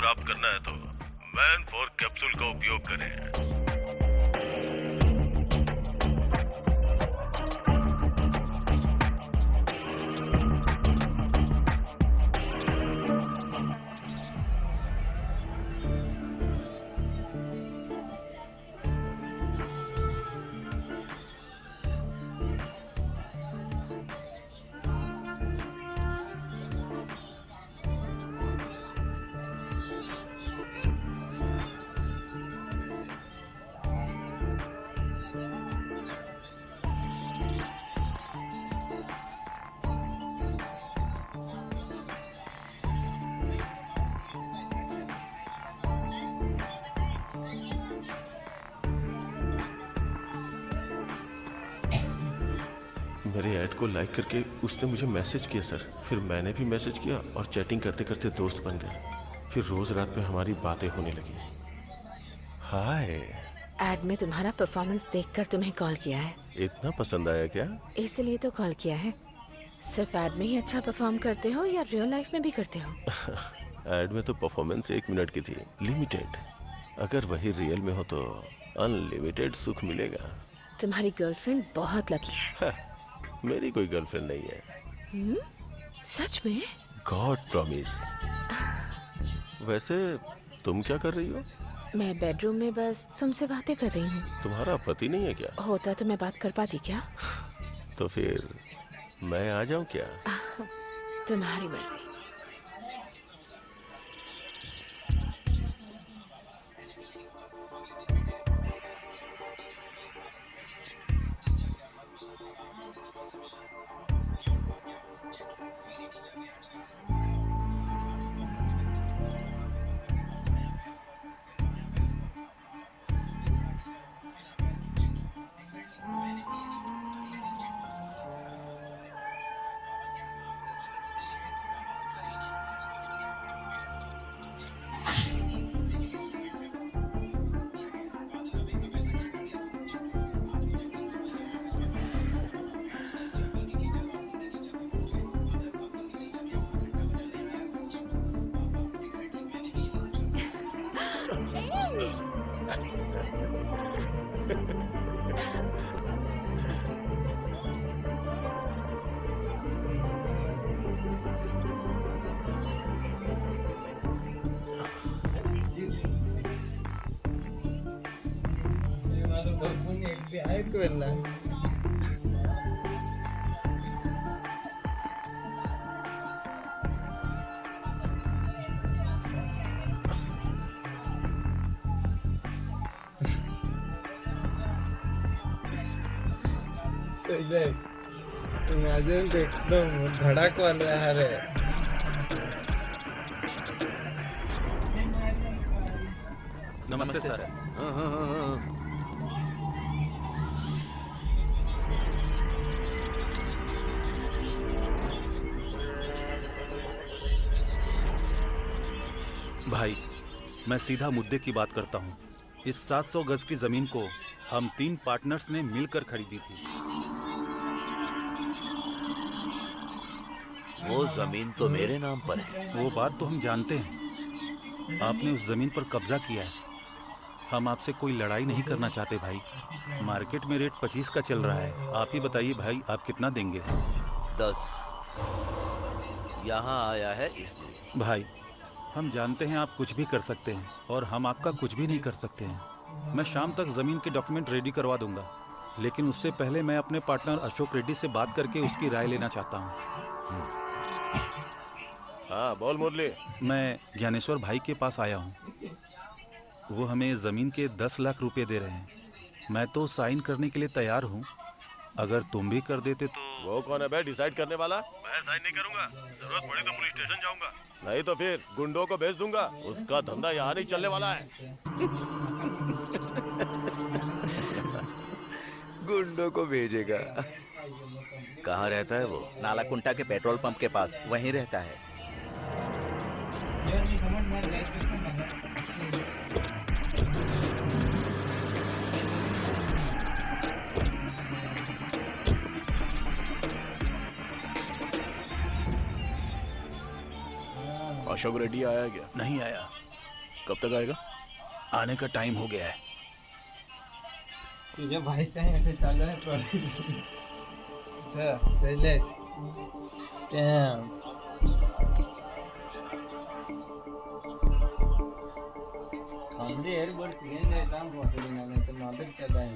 प्राप्त करना है तो मैन 4 कैप्सूल का उपयोग करें। मेरे ऐड को लाइक करके उसने मुझे मैसेज किया सर। फिर मैंने भी मैसेज किया और चैटिंग करते करते दोस्त बन गए। फिर रोज रात में हमारी बातें होने लगी। हाय। एड में तुम्हारा परफॉर्मेंस देखकर तुम्हें कॉल किया है। इतना पसंद आया क्या? इसलिए तो कॉल किया है। सिर्फ एड में ही अच्छा परफॉर्म करते हो या रियल लाइफ में भी करते हो? एड में तो परफॉर्मेंस 1 मिनट की थी, लिमिटेड। अगर वही रियल में हो तो अनलिमिटेड सुख मिलेगा। तुम्हारी गर्लफ्रेंड बहुत लकी है। मेरी कोई गर्लफ्रेंड नहीं है। सच में? God promise. वैसे तुम क्या कर रही हो? मैं बेडरूम में बस तुमसे बातें कर रही हूँ। तुम्हारा पति नहीं है क्या? होता तो मैं बात कर पाती क्या? तो फिर मैं आ जाऊं क्या? तुम्हारी मर्जी। अजून एकदम धडाकवाले अरे. नमस्ते सर. भाई, मैं सीधा मुद्दे की बात करता हूँ. इस 700 गज की जमीन को हम 3 पार्टनर्स ने मिलकर खरीदी थी. वो जमीन तो मेरे नाम पर है. वो बात तो हम जानते हैं. आपने उस जमीन पर कब्जा किया है. हम आपसे कोई लड़ाई नहीं करना चाहते भाई. मार्केट में रेट 25 का चल रहा है. आप ही बताइए भाई, आप कितना देंगे? 10. यहाँ आया है इसलिए. भाई, हम जानते हैं आप कुछ भी कर सकते हैं और हम आपका कुछ भी नहीं कर सकते हैं. मैं शाम तक जमीन के डॉक्यूमेंट रेडी करवा दूंगा, लेकिन उससे पहले मैं अपने पार्टनर अशोक रेड्डी से बात करके उसकी राय लेना चाहता हूँ. हाँ बोल मुरली. मैं ज्ञानेश्वर भाई के पास आया हूँ. वो हमें ज़मीन के 10 लाख रुपए दे रहे हैं. मैं तो साइन करने के लिए तैयार हूँ. अगर तुम भी कर देते तो. वो कौन है बे डिसाइड करने वाला? मैं साइन नहीं करूंगा. जरूरत पड़ी तो पुलिस स्टेशन जाऊंगा. नहीं तो फिर गुंडों को भेज दूंगा. उसका धंधा यहाँ नहीं चलने वाला है. गुंडों को भेजेगा. कहाँ रहता है वो? नालाकुंटा के पेट्रोल पंप के पास. वहीं रहता है. अशोक रेड्डी आया क्या? नहीं आया. कब तक आएगा? आने का टाइम हो गया है। तुझे भाई चाहिए ऐसे चालू है शैलेश डैम हम भी एयरबड्स घेन देता हूँ फोटो बनाने तो नॉलेज चल रहा है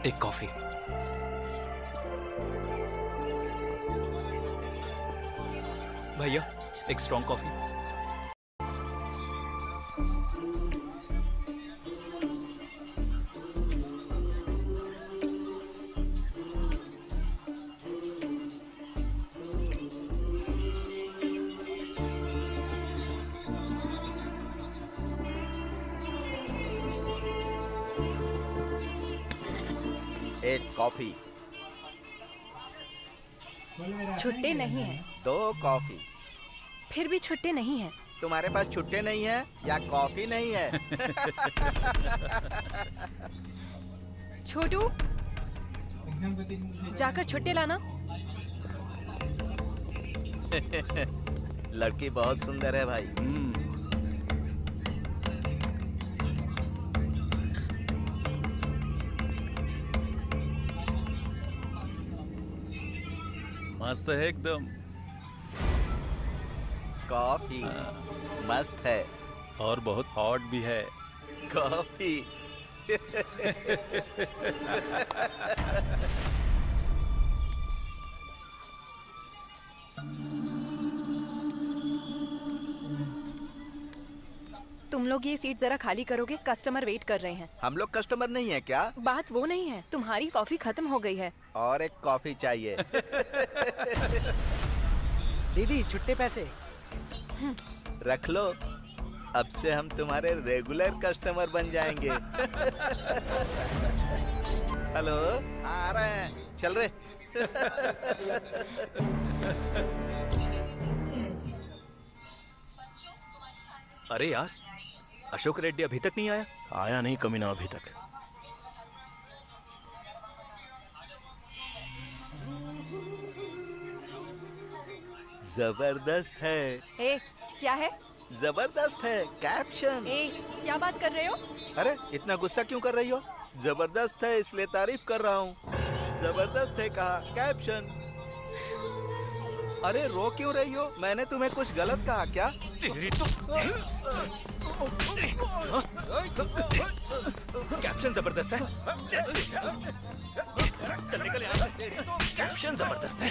एक कॉफी। भैया एक स्ट्रॉन्ग कॉफी। एक कॉफी। छुट्टे नहीं हैं। 2 कॉफी। फिर भी छुट्टे नहीं हैं। तुम्हारे पास छुट्टे नहीं है या कॉफी नहीं है? छोटू जाकर छुट्टे लाना। लड़की बहुत सुंदर है भाई। मस्त है एकदम। कॉफी मस्त है और बहुत हॉट भी है। कॉफी तुम लोग ये सीट जरा खाली करोगे? कस्टमर वेट कर रहे हैं। हम लोग कस्टमर नहीं है क्या? बात वो नहीं है, तुम्हारी कॉफी खत्म हो गई है। और एक कॉफी चाहिए। दीदी छुट्टे पैसे रख लो, अब से हम तुम्हारे रेगुलर कस्टमर बन जाएंगे। हेलो, आ रहे हैं, चल रहे। अरे यार, अशोक रेड्डी अभी तक नहीं आया। आया नहीं कमीना अभी तक। जबरदस्त है। ए, क्या है? जबरदस्त है कैप्शन। ए, क्या बात कर रहे हो? अरे इतना गुस्सा क्यों कर रही हो? जबरदस्त है इसलिए तारीफ कर रहा हूँ। जबरदस्त है कहा, कैप्शन। अरे रो क्यों रही हो? मैंने तुम्हें कुछ गलत कहा क्या? तेरी तो कैप्शन जबरदस्त है। चल निकल यहाँ से। कैप्शन जबरदस्त है।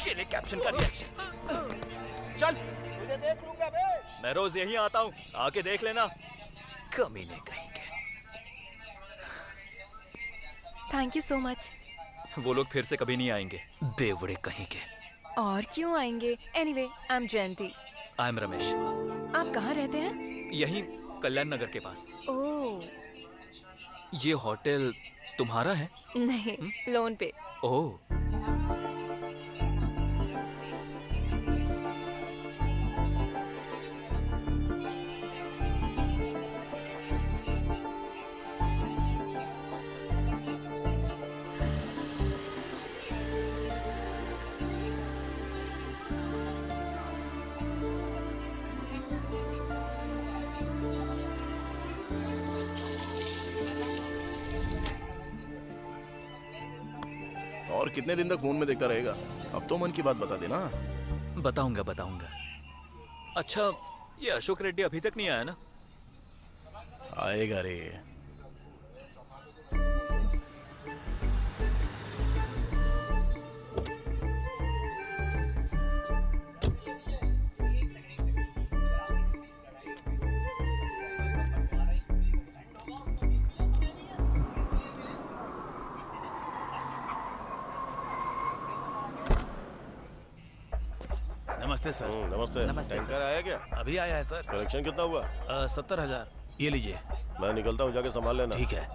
ये ले कैप्शन का रिएक्शन। चल, मुझे देख लूंगा बे। मैं रोज यहीं आता हूँ, आके देख लेना। कमीने कहेंगे। Thank you so much. वो लोग फिर से कभी नहीं आएंगे, बेवड़े कहेंगे। और क्यों आएंगे? Anyway, I am Jayanti. I am Ramesh. आप कहाँ रहते हैं? यहीं कल्याण नगर के पास। ओह, ये होटल तुम्हारा है? नहीं, लोन पे। ओह, और कितने दिन तक फोन में देखता रहेगा? अब तो मन की बात बता देना। बताऊंगा बताऊंगा। अच्छा, ये अशोक रेड्डी अभी तक नहीं आया ना? आएगा रे। नमस्ते सर। नमस्ते। नमस्ते टैंकर आया क्या? अभी आया है सर। कलेक्शन कितना हुआ? 70,000। ये लीजिए। मैं निकलता हूँ, जाके संभाल लेना। ठीक है।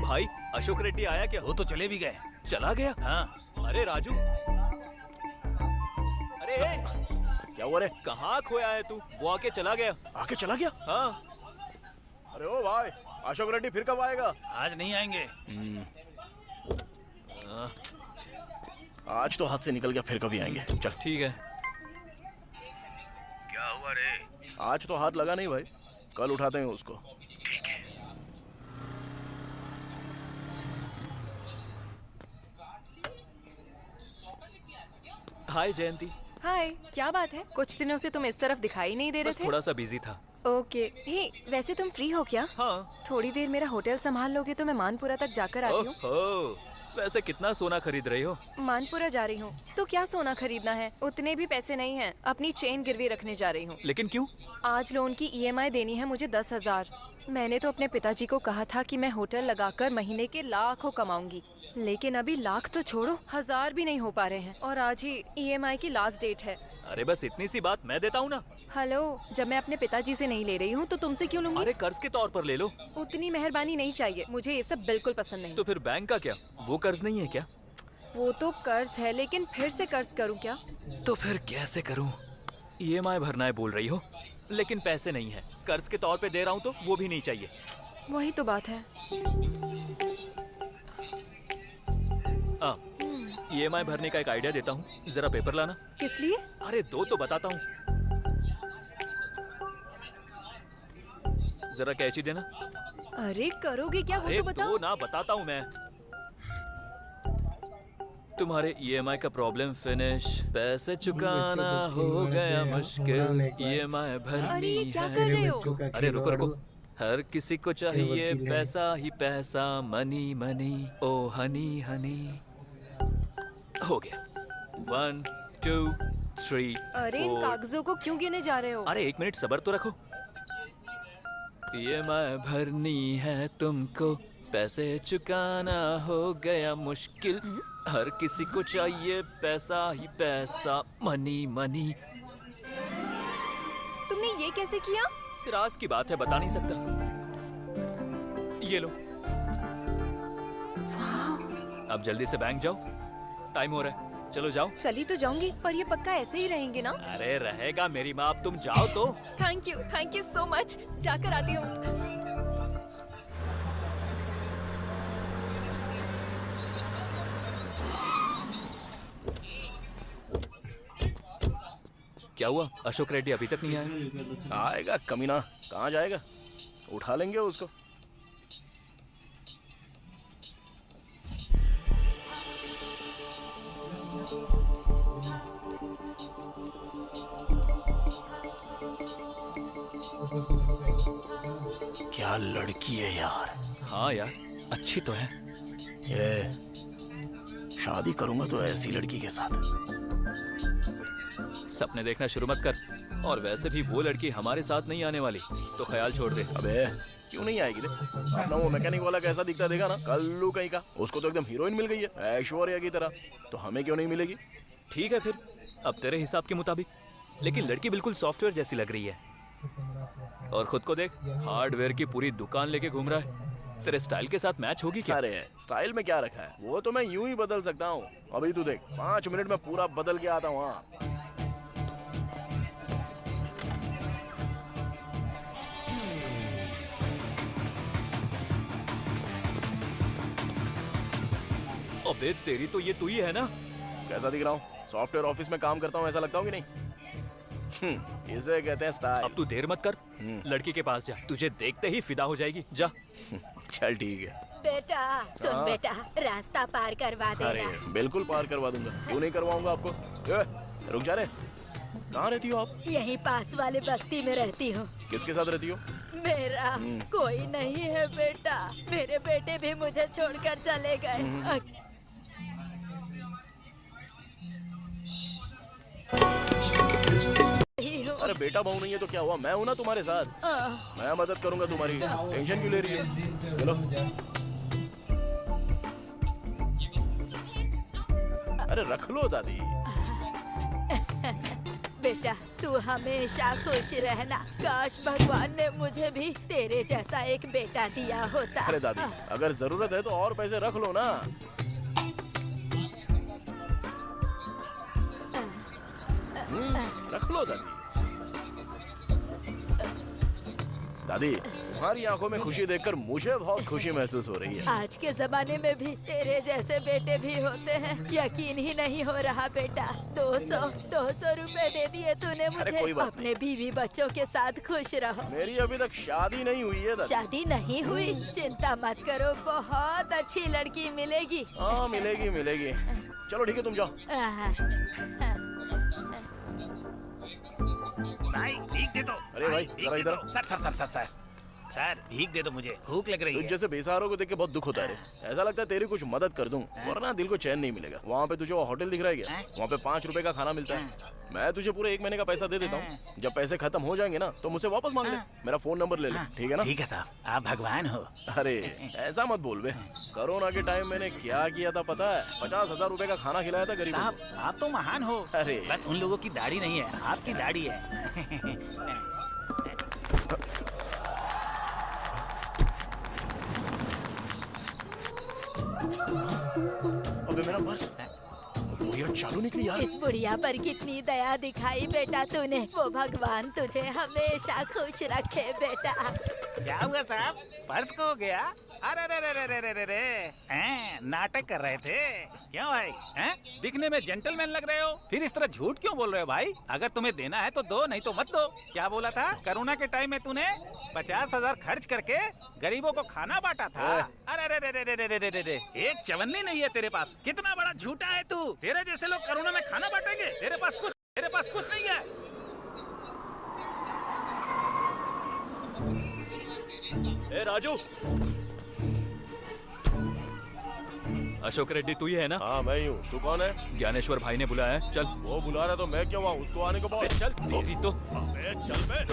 भाई अशोक रेड्डी आया क्या? वो तो चले भी गए। चला गया? हाँ। अरे राजू, अरे क्या हुआ रे? कहाँ खोया है तू? वो आके चला गया। आके चला गया? हाँ। अरे ओ भाई, अशोक रेड्डी फिर कब आएगा? आज नहीं आएंगे। आज तो हाथ से निकल गया, फिर कभी आएंगे। चल ठीक है। क्या हुआ रे? आज तो हाथ लगा नहीं भाई, कल उठाते हैं उसको। हाय जयंती। हाय, क्या बात है? कुछ दिनों से तुम इस तरफ दिखाई नहीं दे रहे बस थे। थोड़ा सा बिजी था। ओके। हे, वैसे तुम फ्री हो क्या? हाँ। थोड़ी देर मेरा होटल संभाल लोगे तो मैं मानपुरा तक जाकर आती हूँ। ओहो, वैसे कितना सोना खरीद रही हो? मानपुरा जा रही हूँ तो क्या सोना खरीदना है, उतने भी पैसे नहीं हैं। अपनी चेन गिरवी रखने जा रही हूँ। लेकिन क्यों? आज लोन की EMI देनी है मुझे 10,000। मैंने तो अपने पिताजी को कहा था कि मैं होटल लगाकर महीने के लाखों कमाऊंगी, लेकिन अभी लाख तो छोड़ो, 1000 भी नहीं हो पा रहे हैं। और आज ही EMI की लास्ट डेट है। अरे बस इतनी सी बात, मैं देता हूँ ना। हेलो, जब मैं अपने पिताजी से नहीं ले रही हूँ तो तुमसे क्यों लूंगी? अरे कर्ज के तौर पर ले लो। उतनी मेहरबानी नहीं चाहिए, मुझे ये सब बिल्कुल पसंद नहीं। तो फिर बैंक का क्या? वो कर्ज नहीं है क्या? वो तो कर्ज है, लेकिन फिर से कर्ज करूँ क्या? तो फिर कैसे करूँ? EMI भरना है बोल रही हो, लेकिन पैसे नहीं है। कर्ज के तौर पे दे रहा हूँ तो वो भी नहीं चाहिए। वही तो बात है। EMI भरने का एक आइडिया देता हूँ, जरा पेपर लाना। किस लिए? अरे दो तो बताता हूँ। जरा कैची देना। अरे करोगे क्या, वो अरे तो बताओ। दो ना, बताता हूँ मैं। तुम्हारे EMI का प्रॉब्लम फिनिश, पैसे चुकाना हो गया मुश्किल, EMI भरनी अरे ये क्या है। कर रहे हो? अरे रुको रुको, हर किसी को चाहिए पैसा ही पैसा, मनी मनी ओ हनी हनी। हो गया। 1 2 3 अरे इन 4। कागजों को क्यों गिने जा रहे हो? अरे 1 मिनट सब्र तो रखो। EMI भरनी है तुमको, पैसे चुकाना हो गया मुश्किल, हर किसी को चाहिए पैसा ही पैसा, मनी मनी। तुमने ये कैसे किया? राज की बात है, बता नहीं सकता। ये लो। अब जल्दी से बैंक जाओ, टाइम हो रहा है। चलो जाओ। चली तो जाऊंगी, पर ये पक्का ऐसे ही रहेंगे ना? अरे रहेगा मेरी माँ, अब तुम जाओ तो। Thank you so much. जाकर आती हूँ। क्या हुआ? अशोक रेड्डी अभी तक नहीं आया? आएगा कमीना, कहाँ जाएगा? उठा लेंगे उसको। क्या लड़की है यार। हाँ यार, अच्छी तो है। ये शादी करूंगा तो ऐसी लड़की के साथ। सपने देखना शुरू मत कर। और वैसे भी वो लड़की हमारे साथ नहीं आने वाली, तो ख्याल छोड़ दे। अबे क्यों नहीं आएगी रे? अपना वो मैकेनिक वाला कैसा दिखता देगा ना, कल्लू कहीं का, उसको तो एकदम हीरोइन मिल गई है ऐश्वर्या की तरह, तो हमें क्यों नहीं मिलेगी? ठीक है फिर, अब तेरे हिसाब के मुताबिक। लेकिन लड़की बिल्कुल सॉफ्टवेयर जैसी लग रही है। और खुद को देख, हार्डवेयर की पूरी दुकान लेके घूम रहा है। तेरे स्टाइल के साथ मैच होगी क्या? अरे स्टाइल में क्या रखा है, वो तो मैं यूं ही बदल सकता हूँ। अभी तू देख, 5 मिनट में पूरा बदल के आता हूँ। हाँ अबे तेरी तो ये तू ही है ना? कैसा दिख रहा हूँ? सॉफ्टवेयर ऑफिस में काम करता हूँ ऐसा लगता हूँ कि नहीं? इसे कहते हैं स्टाइल। अब तू देर मत कर, लड़की के पास जा, तुझे देखते ही फिदा हो जाएगी। जा। चल ठीक है। बेटा सुन हाँ? बेटा, रास्ता पार करवा अरे देना। बिल्कुल पार करवा दूंगा, क्यों नहीं करवाऊंगा आपको। रुक जा रे, कहाँ रहती हो आप? यहीं पास वाले बस्ती में रहती हूँ। किसके साथ रहती हो? मेरा कोई नहीं है बेटा, मेरे बेटे भी मुझे छोड़कर चले गए। ही हूँ। अरे बेटा बहू नहीं है तो क्या हुआ, मैं हूँ ना तुम्हारे साथ, मैं मदद करूंगा तुम्हारी, टेंशन क्यों ले रही है। चलो अरे रख लो दादी। बेटा तू हमेशा खुश रहना। काश भगवान ने मुझे भी तेरे जैसा एक बेटा दिया होता। अरे दादी अगर जरूरत है तो और पैसे रख लो ना। रख लो दादी। दादी तुम्हारी आंखों में खुशी देखकर मुझे बहुत खुशी महसूस हो रही है। आज के जमाने में भी तेरे जैसे बेटे भी होते हैं, यकीन ही नहीं हो रहा बेटा। 200 रुपए दे दिए तूने मुझे। कोई बात अपने बीवी बच्चों के साथ खुश रहो। मेरी अभी तक शादी नहीं हुई है दादी। शादी नहीं हुई, चिंता मत करो, बहुत अच्छी लड़की मिलेगी। हाँ मिलेगी मिलेगी। चलो ठीक है तुम जाओ। भाई भीख दे दो। अरे भाई जरा इधर। Sir sir sir sir sir sir भीख दे दो, मुझे भूख लग रही तुझ है। जैसे बेसहारों को देख के बहुत दुख होता है रे। ऐसा लगता है तेरी कुछ मदद कर दूं, वरना दिल को चैन नहीं मिलेगा। वहाँ पे तुझे वो होटल दिख रहा है क्या, वहाँ पे 5 रुपए का खाना मिलता है। मैं तुझे पूरे 1 महीने का पैसा दे देता हूँ। जब पैसे खत्म हो जाएंगे ना तो मुझसे वापस मांग ले। मेरा फोन नंबर ले ले, ठीक है ना। ठीक है साहब, आप भगवान हो। अरे ऐसा मत बोल बे। कोरोना के टाइम मैंने क्या किया था पता है, 50,000 रुपए का खाना खिलाया था गरीबों साहब को। आप तो महान हो। अरे बस उन लोगों की दाढ़ी नहीं है, आपकी दाढ़ी है। अबे मेरा पर्स, वो यार चालू निकली यार। इस बुढ़िया पर कितनी दया दिखाई बेटा तूने। वो भगवान तुझे हमेशा खुश रखे बेटा। क्या हुआ साहब, पर्स खो गया? अरे रे रे रे रे रे रे रे हैं, नाटक कर रहे थे क्यों भाई? हैं, दिखने में जेंटलमैन लग रहे हो, फिर इस तरह झूठ क्यों बोल रहे हो भाई? अगर तुम्हें देना है तो दो, नहीं तो मत दो। क्या बोला था, कोरोना के टाइम में तूने 50,000 खर्च करके गरीबों को खाना बांटा था? अरे रे रे रे रे रे रे रे रे, एक चवन्नी नहीं है तेरे पास। कितना बड़ा झूठा है तू। तेरे जैसे लोग कोरोना में खाना बांटेंगे? तेरे पास कुछ नहीं है। ए राजू, अशोक रेड्डी तू ही है ना? हाँ मैं ही हूँ। तू कौन है? ज्ञानेश्वर भाई ने बुलाया है, चल। वो बुला रहा तो मैं क्यों आऊँ, उसको आने को बोल। चल तेरी तो। चल बे।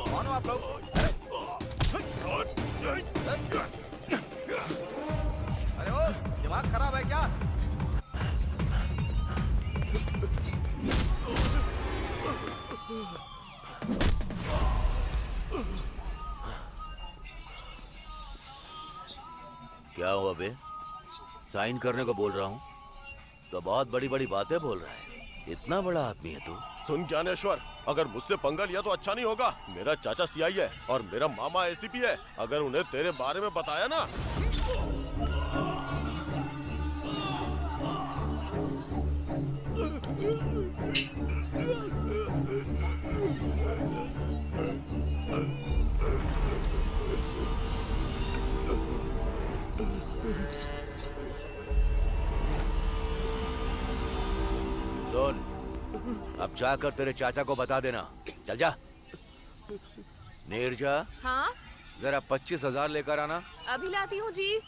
कौन हो आप लोग? अरे ओ, दिमाग खराब है क्या? क्या हुआ बे? साइन करने को बोल रहा हूँ तो बहुत बड़ी बड़ी बातें बोल रहा है। इतना बड़ा आदमी है तू। सुन ज्ञानेश्वर, अगर मुझसे पंगा लिया तो अच्छा नहीं होगा। मेरा चाचा सीआई है और मेरा मामा एसीपी है। अगर उन्हें तेरे बारे में बताया ना। सुन, अब जाकर तेरे चाचा को बता देना। चल जा। नीरजा, हाँ जरा 25,000 लेकर आना। अभी लाती हूँ जी।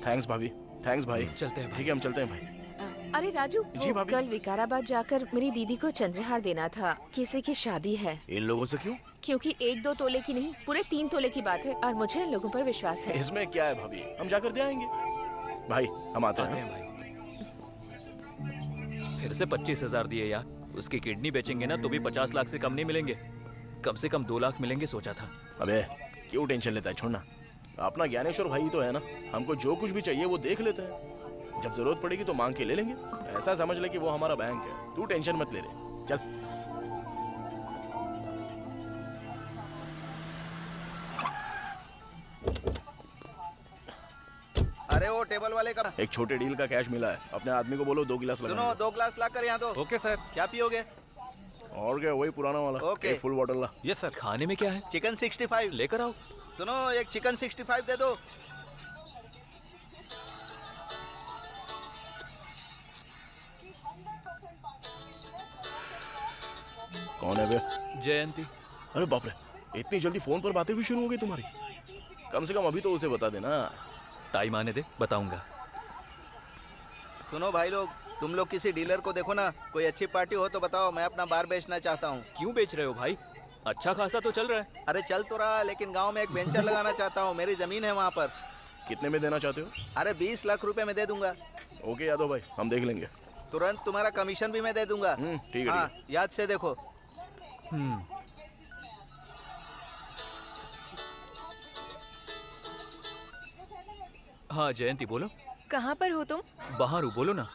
थैंक्स भाभी, थैंक्स भाई। चलते हैं ठीक है हम चलते हैं भाई। अरे राजू, जी वो भाभी। कल विकाराबाद जाकर मेरी दीदी को चंद्रहार देना था। किसी की शादी है। इन लोगों से क्यों? क्योंकि 1-2 तोले की नहीं, पूरे 3 तोले की बात है और मुझे इन लोगों पर विश्वास है। इसमें क्या है भाभी, हम जाकर दे आएंगे। भाई हम आते हैं भाई। फिर से 25,000 दिए यार। उसकी किडनी बेचेंगे ना तो भी 50 लाख से कम नहीं मिलेंगे। कम से कम 2 लाख मिलेंगे सोचा था। अबे क्यों टेंशन लेता है, छोड़ना। अपना ज्ञानेश्वर भाई तो है ना, हमको जो कुछ भी चाहिए वो देख लेते हैं। जब जरूरत पड़ेगी तो मांग के ले लेंगे। ऐसा समझ ले कि वो हमारा बैंक है, तू टेंशन मत ले रहे। चल। अरे वो टेबल वाले का एक छोटे डील का कैश मिला है, अपने आदमी को बोलो 2 गिलास सुनो, लगा। 2 ग्लास लाकर यहाँ दो। Okay sir. क्या पियोगे? और क्या, वही पुराना वाला। ओके। फुल बॉटल ला। ये सर। खाने में क्या है? चिकन 65 लेकर आओ। सुनो, एक चिकन 65 दे दो। कौन है बे? जयंती। अरे बाप रे, इतनी जल्दी फोन पर बातें भी शुरू हो गई तुम्हारी। कम से कम अभी तो उसे बता देना। टाइम आने दे, बताऊंगा। सुनो भाई लोग, तुम लोग किसी डीलर को देखो ना, कोई अच्छी पार्टी हो तो बताओ, मैं अपना बार बेचना चाहता हूँ। क्यों बेच रहे हो भाई? अच्छा खासा तो चल रहा है। अरे चल तो रहा, लेकिन गांव में एक वेंचर लगाना चाहता हूँ, मेरी जमीन है वहाँ पर। कितने में देना चाहते हो? अरे 20 लाख रुपए में दे दूंगा। ओके यादव भाई, हम देख लेंगे। तुरंत तुम्हारा कमीशन भी मैं दे दूंगा। ठीक है। हाँ, याद से देखो। हाँ जयंती बोलो। कहाँ पर हो तुम? बाहर हूँ, बोलो ना।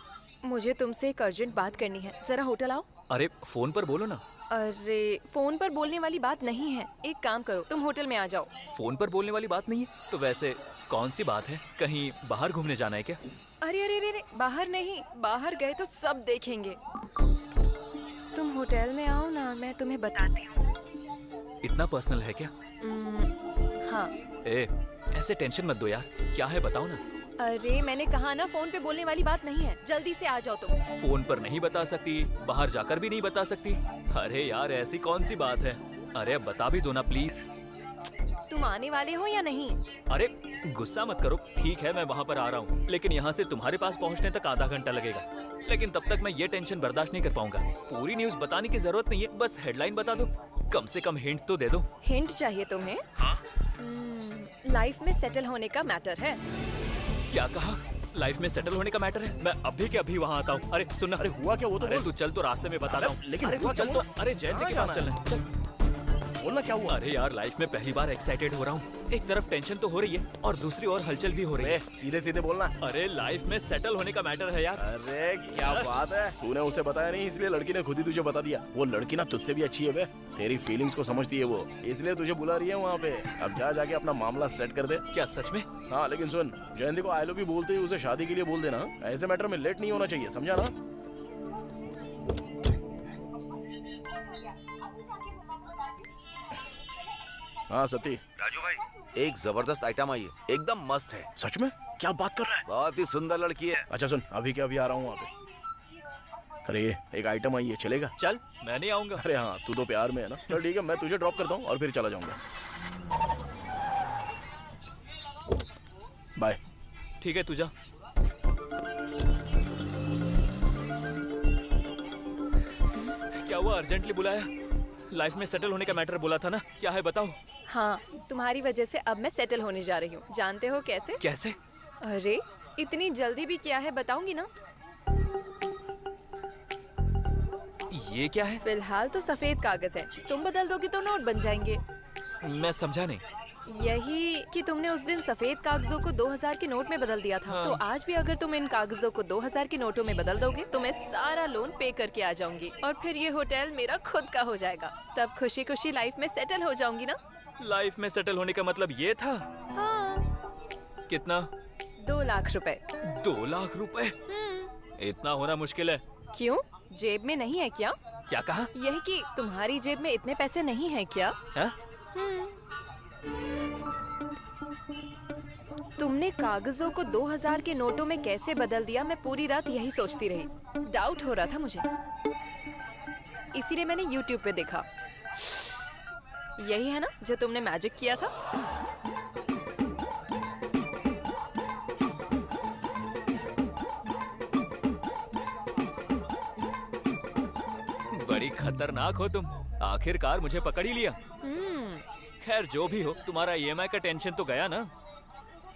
मुझे तुमसे एक अर्जेंट बात करनी है, जरा होटल आओ। अरे फोन पर बोलो ना। अरे फोन पर बोलने वाली बात नहीं है, एक काम करो, तुम होटल में आ जाओ। फोन पर बोलने वाली बात नहीं है तो वैसे कौन सी बात है? कहीं बाहर घूमने जाना है क्या? अरे अरे अरे, बाहर नहीं, बाहर गए तो सब देखेंगे। तुम होटल में आओ ना, मैं तुम्हें बताती हूँ। इतना पर्सनल है क्या? हाँ। ए, ऐसे टेंशन मत दो यार, क्या है बताओ ना। अरे मैंने कहा ना, फोन पे बोलने वाली बात नहीं है, जल्दी से आ जाओ तुम। फोन पर नहीं बता सकती, बाहर जाकर भी नहीं बता सकती? अरे यार ऐसी कौन सी बात है? अरे अब बता भी दो ना प्लीज। तुम आने वाले हो या नहीं? अरे गुस्सा मत करो, ठीक है मैं वहाँ पर आ रहा हूँ, लेकिन यहाँ से तुम्हारे पास पहुँचने तक आधा घंटा लगेगा। लेकिन तब तक मैं ये टेंशन बर्दाश्त नहीं कर पाऊंगा। पूरी न्यूज बताने की जरूरत नहीं है, बस हेडलाइन बता दो, कम से कम हिंट तो दे दो। हिंट चाहिए तुम्हें? हाँ। लाइफ में सेटल होने का मैटर है। क्या कहा? लाइफ में सेटल होने का मैटर है? मैं अभी के अभी वहाँ आता हूँ। अरे सुन, अरे हुआ क्या? वो तो तू चल, तो रास्ते में बताता हूँ। लेकिन अरे तू चल तो। अरे जयंती के पास चलना है। बोलना क्या हुआ? अरे यार लाइफ में पहली बार एक्साइटेड हो रहा हूँ। एक तरफ टेंशन तो हो रही है और दूसरी ओर हलचल भी हो रही है। सीधे सीधे बोलना। अरे लाइफ में सेटल होने का मैटर है यार। अरे क्या बात है, तूने उसे बताया नहीं इसलिए लड़की ने खुद ही तुझे बता दिया। वो लड़की ना तुझसे भी अच्छी है बे, तेरी फीलिंग्स को समझती है वो, इसलिए तुझे बुला रही है वहाँ पे। अब जा जाके अपना मामला सेट कर दे। क्या सच में? हाँ, लेकिन सुन, जयंती को आई लव यू बोलते ही उसे शादी के लिए बोल देना। ऐसे मैटर में लेट नहीं होना चाहिए, समझा ना? हाँ सती। राजू भाई, एक जबरदस्त आइटम आई है, एकदम मस्त है। सच में? क्या बात कर रहा है? बहुत ही सुंदर लड़की है। अच्छा सुन, अभी के अभी आ रहा हूँ वहाँ पे। अरे एक आइटम आई है, चलेगा? चल, मैं नहीं आऊंगा। अरे हाँ, तू तो प्यार में है ना। चल ठीक है, मैं तुझे ड्रॉप करता हूँ और फिर चला जाऊंगा। बाय। ठीक है, तू जा। क्या हुआ, अर्जेंटली बुलाया? लाइफ में सेटल होने का मैटर बोला था ना, क्या है बताओ। हाँ, तुम्हारी वजह से अब मैं सेटल होने जा रही हूँ। जानते हो कैसे? कैसे? अरे इतनी जल्दी भी क्या है, बताऊंगी ना। ये क्या है? फिलहाल तो सफेद कागज है, तुम बदल दोगे तो नोट बन जाएंगे। मैं समझा नहीं। यही कि तुमने उस दिन सफेद कागजों को 2000 के नोट में बदल दिया था। हाँ। तो आज भी अगर तुम इन कागजों को 2000 के नोटों में बदल दोगे तो मैं सारा लोन पे करके आ जाऊंगी और फिर ये होटल मेरा खुद का हो जाएगा। तब खुशी खुशी लाइफ में सेटल हो जाऊंगी ना। लाइफ में सेटल होने का मतलब ये था? हाँ। कितना? 2 लाख रुपए। 2 लाख रुपए? इतना होना मुश्किल है। क्यों, जेब में नहीं है क्या? क्या कहा? यही कि तुम्हारी जेब में इतने पैसे नहीं है क्या? है? तुमने कागजों को 2000 के नोटों में कैसे बदल दिया, मैं पूरी रात यही सोचती रही। डाउट हो रहा था मुझे, इसीलिए मैंने YouTube पे देखा। यही है ना जो तुमने मैजिक किया था? बड़ी खतरनाक हो तुम, आखिरकार मुझे पकड़ ही लिया। खैर जो भी हो, तुम्हारा EMI का टेंशन तो गया ना।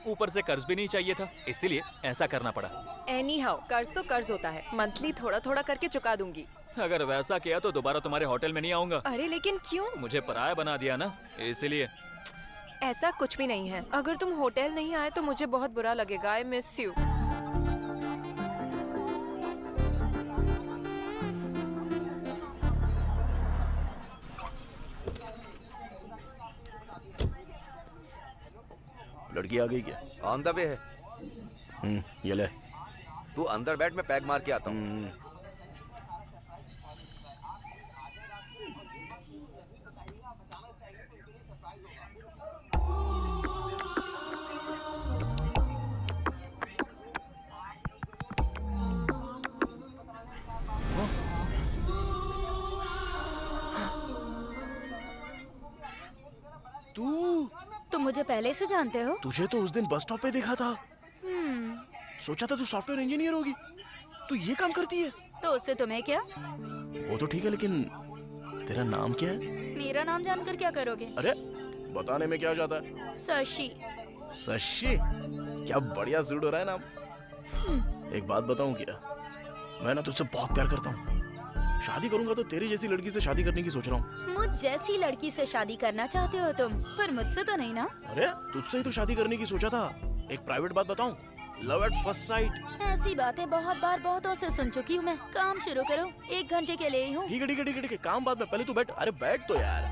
ऊपर से कर्ज भी नहीं चाहिए था, इसीलिए ऐसा करना पड़ा। Anyhow, कर्ज तो कर्ज होता है, मंथली थोड़ा थोड़ा करके चुका दूंगी। अगर वैसा किया तो दोबारा तुम्हारे होटल में नहीं आऊंगा। अरे लेकिन क्यों? मुझे पराया बना दिया ना, इसलिए। ऐसा कुछ भी नहीं है, अगर तुम होटल नहीं आए तो मुझे बहुत बुरा लगेगा। I miss you। लड़की आ गई क्या? ऑन द वे है। ये ले। तू अंदर बैठ, मैं पैक मार के आता हूँ। तुम मुझे पहले से जानते हो? तुझे तो उस दिन बस स्टॉप पे देखा था। सोचा था तू सॉफ्टवेयर इंजीनियर होगी। तू ये काम करती है? तो उससे तुम्हें क्या? वो तो ठीक है, लेकिन तेरा नाम क्या है? मेरा नाम जानकर क्या करोगे? अरे बताने में क्या जाता है? शशि। शशि? क्या बढ़िया सूट हो रहा है नाम। एक बात बताऊं क्या, मैं ना तुझसे बहुत प्यार करता हूँ। शादी करूंगा तो तेरी जैसी लड़की से शादी करने की सोच रहा हूँ। मुझ जैसी लड़की से शादी करना चाहते हो तुम, पर मुझसे तो नहीं ना? अरे तुझसे ही तो शादी करने की सोचा था। एक प्राइवेट बात बताऊं, लव एट फर्स्ट साइट। ऐसी बातें बहुत बार बहुतों से सुन चुकी हूँ मैं। काम शुरू करो, 1 घंटे के लिए ही हूँ। ठीक है ठीक है ठीक है ठीक है, काम बाद में, पहले तू बैठ। अरे बैठ तो यार।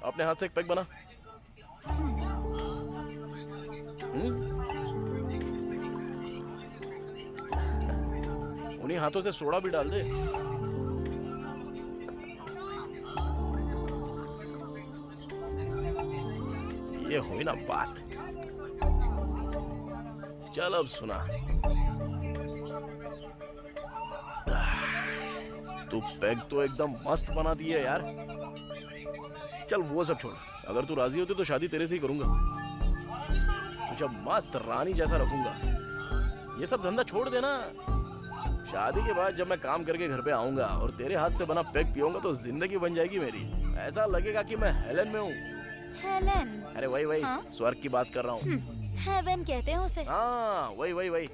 अपने हाथ से एक पैक बना। उन्हीं हाथों से सोडा भी डाल दे। ये हुई ना बात। चल अब सुना, तू पैग तो एकदम मस्त बना दी है यार। चल वो सब छोड़, अगर तू राजी होती तो शादी तेरे से ही करूंगा। तुझे मस्त रानी जैसा रखूंगा। ये सब धंधा छोड़ देना। शादी के बाद जब मैं काम करके घर पे आऊंगा और तेरे हाथ से बना पैग पीऊंगा तो जिंदगी बन जाएगी मेरी। ऐसा लगेगा कि मैं हेलन में हूँ। हेलन? अरे वही वही, हाँ? स्वर्ग की बात कर रहा हूँ। हेवन कहते हैं उसे। हाँ वही वही वही।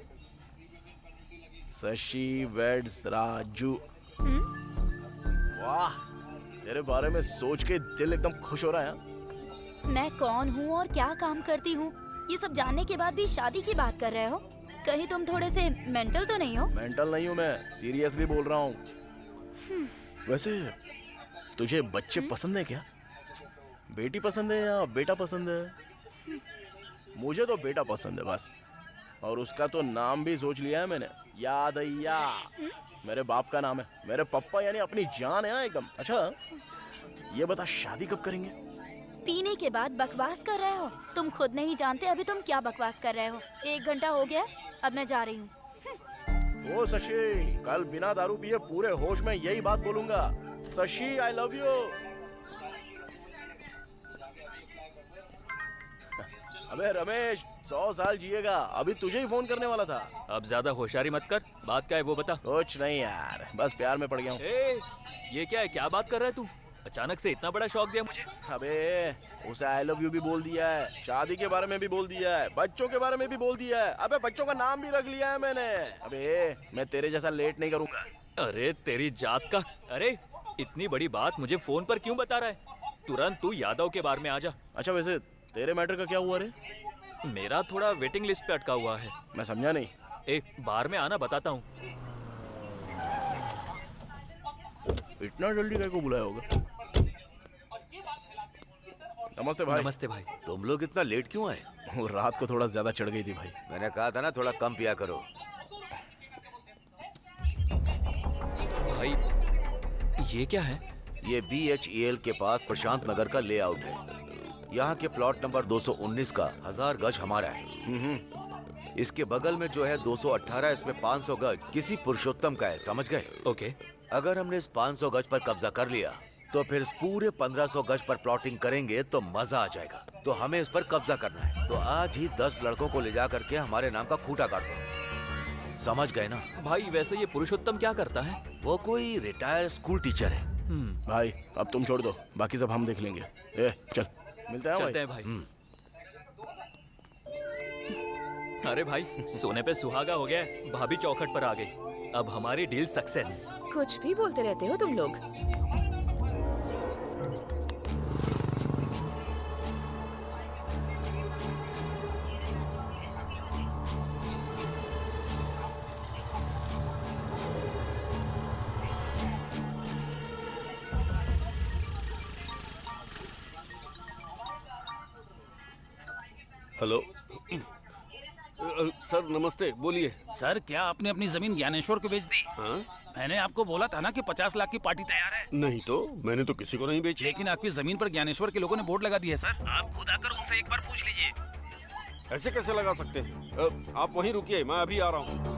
शशि वेड्स राजू। वाह, तेरे बारे में सोच के दिल एकदम खुश हो रहा है। मैं कौन हूँ और क्या काम करती हूँ, ये सब जानने के बाद भी शादी की बात कर रहे हो? कहीं तुम थोड़े से मेंटल तो नहीं हो? मेंटल नहीं हूँ मैं, सीरियसली बोल रहा हूँ। वैसे तुझे बच्चे पसंद है क्या? बेटी पसंद है या बेटा पसंद है? मुझे तो बेटा पसंद है बस। और उसका तो नाम भी सोच लिया है मैंने, यादయ్యా। मेरे बाप का नाम है। मेरे पापा यानी अपनी जान है एकदम। अच्छा ये बता, शादी कब करेंगे? पीने के बाद बकवास कर रहे हो? तुम खुद नहीं जानते अभी तुम क्या बकवास कर रहे हो। 1 घंटा हो गया, अब मैं जा रही हूँ। ओ शशि, कल बिना दारू पिए पूरे होश में यही बात बोलूंगा। शशि आई लव यू। अबे रमेश, 100 साल जिएगा। अभी तुझे ही फोन करने वाला था। अब ज्यादा होशियारी मत कर। बात क्या है वो बता। कुछ नहीं यार, बस प्यार में पड़ गया हूँ। ये क्या है, क्या बात कर रहा है तू? अचानक से इतना बड़ा शौक दिया मुझे। अबे उसे आई लव यू भी बोल दिया है, शादी के बारे में भी बोल दिया है, बच्चों के बारे में भी बोल दिया है। अबे बच्चों का नाम भी रख लिया है मैंने। अबे मैं तेरे जैसा लेट नहीं करूंगा। अरे तेरी जात का। अरे इतनी बड़ी बात मुझे फोन पर क्यों बता रहा है? तुरंत तू यादव के बारे में आ जा। अच्छा वैसे तेरे मैटर का क्या हुआ रे? मेरा थोड़ा वेटिंग लिस्ट पे अटका हुआ है। मैं समझा नहीं। एक बार में आना, बताता हूँ। इतना जल्दी क्या को बुलाया होगा? नमस्ते भाई। नमस्ते भाई। तुम लोग इतना लेट क्यों आए? वो रात को थोड़ा ज्यादा चढ़ गई थी भाई। मैंने कहा था ना थोड़ा कम पिया करो। भाई ये क्या है? ये BHEL के पास प्रशांत नगर का लेआउट है। यहाँ के प्लॉट नंबर 219 का 1000 गज हमारा है। इसके बगल में जो है 218, इसमें 500 गज किसी पुरुषोत्तम का है, समझ गए? ओके। अगर हमने इस 500 गज पर कब्जा कर लिया तो फिर इस पूरे 1500 गज पर प्लॉटिंग करेंगे तो मजा आ जाएगा। तो हमें इस पर कब्जा करना है। तो आज ही 10 लड़कों को ले जा करके हमारे नाम का खूंटा काट दो, समझ गए ना? भाई वैसे ये पुरुषोत्तम क्या करता है? वो कोई रिटायर्ड स्कूल टीचर है। भाई अब तुम छोड़ दो, बाकी सब हम देख लेंगे। चल मिलते हैं चलते हैं भाई। अरे भाई सोने पे सुहागा हो गया। भाभी चौखट पर आ गई। अब हमारी डील सक्सेस। कुछ भी बोलते रहते हो तुम लोग। हेलो सर नमस्ते, बोलिए। सर क्या आपने अपनी जमीन ज्ञानेश्वर को बेच दी? हाँ? मैंने आपको बोला था ना कि 50 लाख की पार्टी तैयार है। नहीं तो मैंने तो किसी को नहीं बेची। लेकिन आपकी जमीन पर ज्ञानेश्वर के लोगों ने बोर्ड लगा दिया है सर। आप खुद आकर उनसे एक बार पूछ लीजिए। ऐसे कैसे लगा सकते हैं? आप वहीं रुकिए, मैं अभी आ रहा हूँ।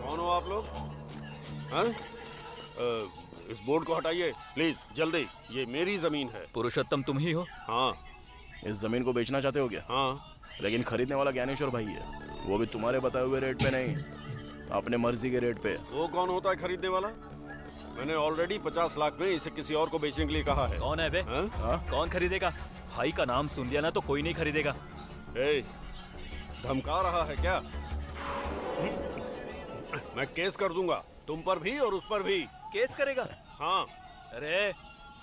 कौन हो आप लोग? हाँ? इस बोर्ड को हटाइए प्लीज, जल्दी। ये मेरी जमीन है। पुरुषोत्तम तुम ही हो? हाँ। इस जमीन को बेचना चाहते हो क्या? हाँ। लेकिन खरीदने वाला ज्ञानेश्वर भाई है, वो भी तुम्हारे बताए हुए रेट पे नहीं, अपने मर्जी के रेट पे। वो कौन होता है खरीदने वाला? मैंने ऑलरेडी 50 लाख में इसे किसी और को बेचने के लिए कहा है। कौन है बे? कौन खरीदेगा? भाई का नाम सुन लिया ना तो कोई नहीं खरीदेगा। धमका रहा है क्या? मैं केस कर दूंगा, तुम पर भी और उस पर भी। केस करेगा? हाँ। अरे